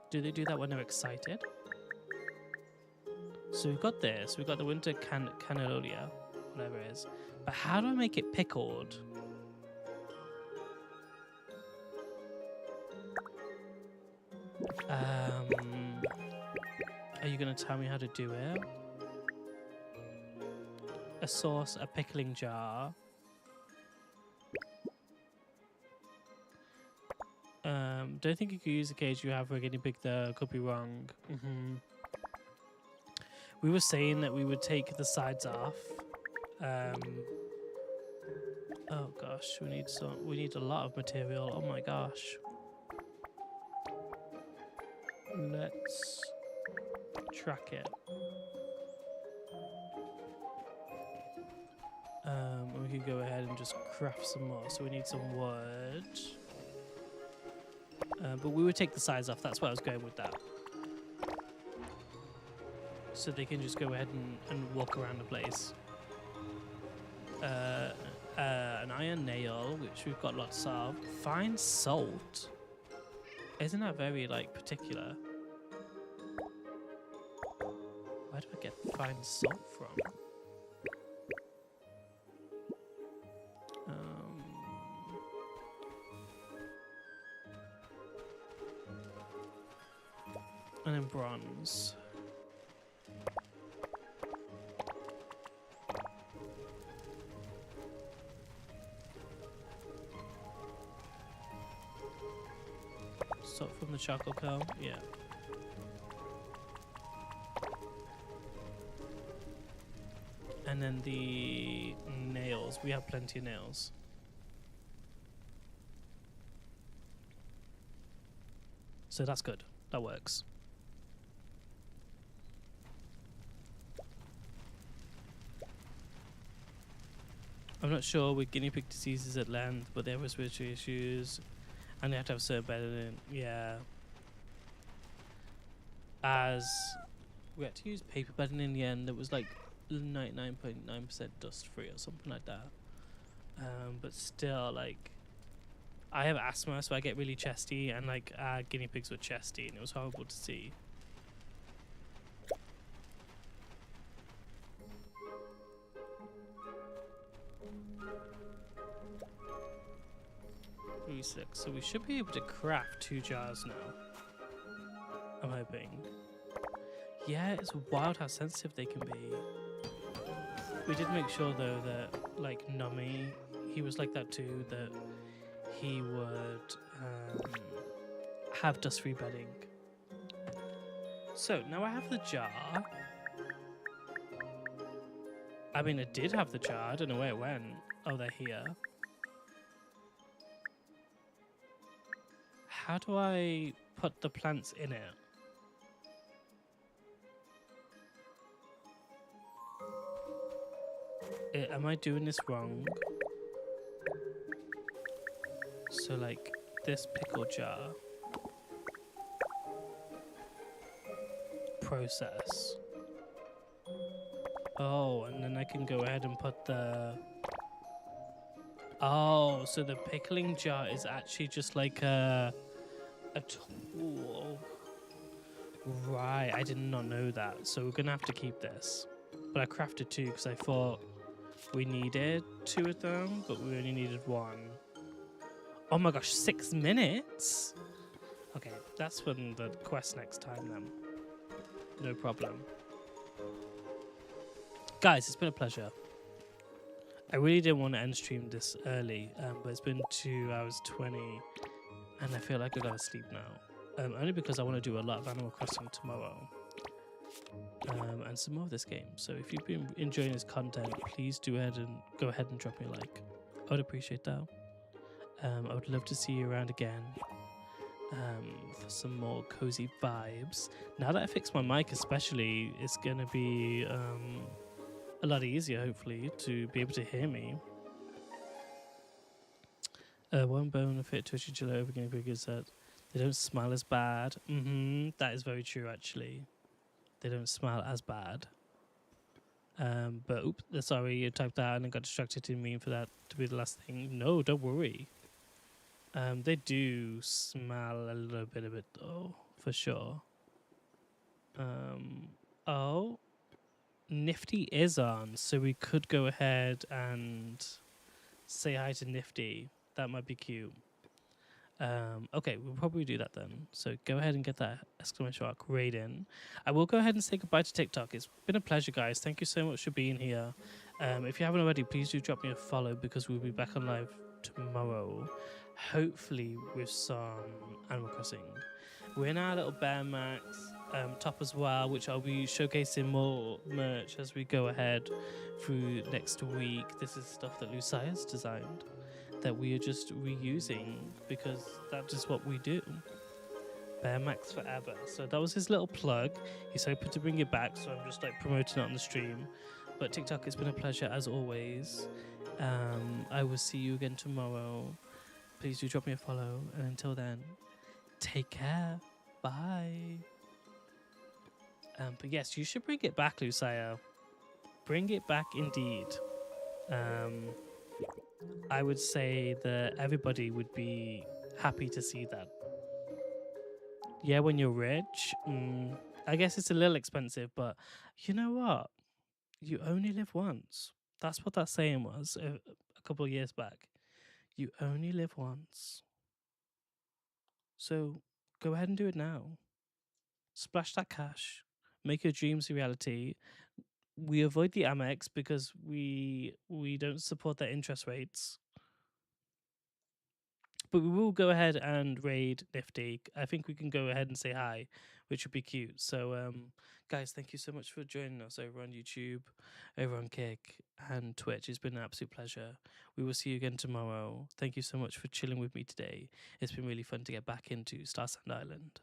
Do they do that when they're excited? So we've got this. We've got the winter cannellollia, whatever it is. But how do I make it pickled? Are you going to tell me how to do it? A sauce, a pickling jar. Don't think you could use the cage you have for a guinea pig there. Could be wrong. We were saying that we would take the sides off. Oh gosh, we need a lot of material. Oh my gosh. Let's track it. We can go ahead and just craft some more. So we need some wood. But we would take the sides off. That's why I was going with that. So they can just go ahead and walk around the place. An iron nail, which we've got lots of. Fine salt. Isn't that very, like, particular? Where do I get fine salt from? And then bronze. up from the charcoal kiln? Yeah. And then the nails. We have plenty of nails. So that's good. That works. I'm not sure with guinea pig diseases at length, but they have respiratory issues and they have to have certain bedding. Yeah. As we had to use paper bedding in the end, it was like 99.9% dust free or something like that. But still, like, I have asthma, so I get really chesty, and like our guinea pigs were chesty, and it was horrible to see. So we should be able to craft 2 jars now. I'm hoping. Yeah, it's wild how sensitive they can be. We did make sure though that like Nami, he was like that too, that he would have dust-free bedding. So now I have the jar. I mean, I did have the jar. I don't know where it went. Oh, they're here. How do I put the plants in it? Am I doing this wrong? So like this pickle jar. Process. Oh, and then I can go ahead and put the... Oh, so the pickling jar is actually just like a tool. Right, I did not know that. So we're gonna have to keep this. But I crafted 2 because I thought we needed 2 of them, but we only needed 1. Oh my gosh, 6 minutes? Okay, that's for the quest next time then. No problem. Guys, it's been a pleasure. I really didn't want to end stream this early, but it's been 2 hours 20, and I feel like I gotta sleep now. Only because I want to do a lot of Animal Crossing tomorrow. And some more of this game. So if you've been enjoying this content, please go ahead and drop me a like. I would appreciate that. I would love to see you around again for some more cozy vibes. Now that I fixed my mic especially, it's going to be a lot easier, hopefully, to be able to hear me. One bone fit Twitchy Jello over guinea pig is that they don't smell as bad. That is very true, actually. They don't smell as bad. But oops, sorry, you typed that and I got distracted. Didn't mean for that to be the last thing. No, don't worry. They do smell a little bit of it though, for sure. Oh, Nifty is on, so we could go ahead and say hi to Nifty. That might be cute. Okay, we'll probably do that then. So go ahead and get that exclamation mark raid in. I will go ahead and say goodbye to TikTok. It's been a pleasure, guys. Thank you so much for being here. If you haven't already, please do drop me a follow because we'll be back on live tomorrow. Hopefully with some Animal Crossing. We're in our little Bear Max top as well, which I'll be showcasing more merch as we go ahead through next week. This is stuff that Lucia's designed, that we are just reusing because that's just what we do. Bear Max forever. So that was his little plug. He's hoping to bring it back, so I'm just like promoting it on the stream. But TikTok, it's been a pleasure as always. I will see you again tomorrow. Please do drop me a follow, and until then, take care. Bye. But yes, you should bring it back, Lucia. Bring it back indeed. I would say that everybody would be happy to see that. Yeah, when you're rich, I guess it's a little expensive, but you know what? You only live once. That's what that saying was a couple of years back. You only live once. So go ahead and do it now. Splash that cash. Make your dreams a reality. We avoid the Amex because we don't support their interest rates. but we will go ahead and raid Nifty. I think we can go ahead and say hi, which would be cute. So, guys, thank you so much for joining us over on YouTube, over on Kick, and Twitch. It's been an absolute pleasure. We will see you again tomorrow. Thank you so much for chilling with me today. It's been really fun to get back into Starsand Island.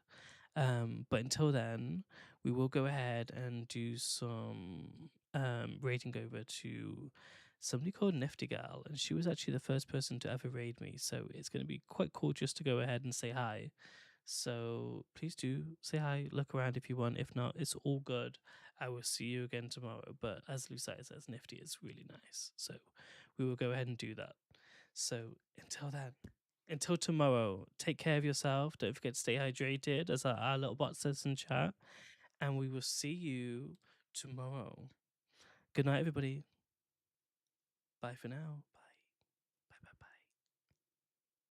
But until then, we will go ahead and do some raiding over to somebody called Nifty Gal, and she was actually the first person to ever raid me. So it's going to be quite cool just to go ahead and say hi. So please do say hi, look around if you want. If not, it's all good. I will see you again tomorrow. But as Lucite says, Nifty is really nice. So we will go ahead and do that. So until then, until tomorrow, take care of yourself. Don't forget to stay hydrated, as our little bot says in chat. And we will see you tomorrow. Good night, everybody. Bye for now.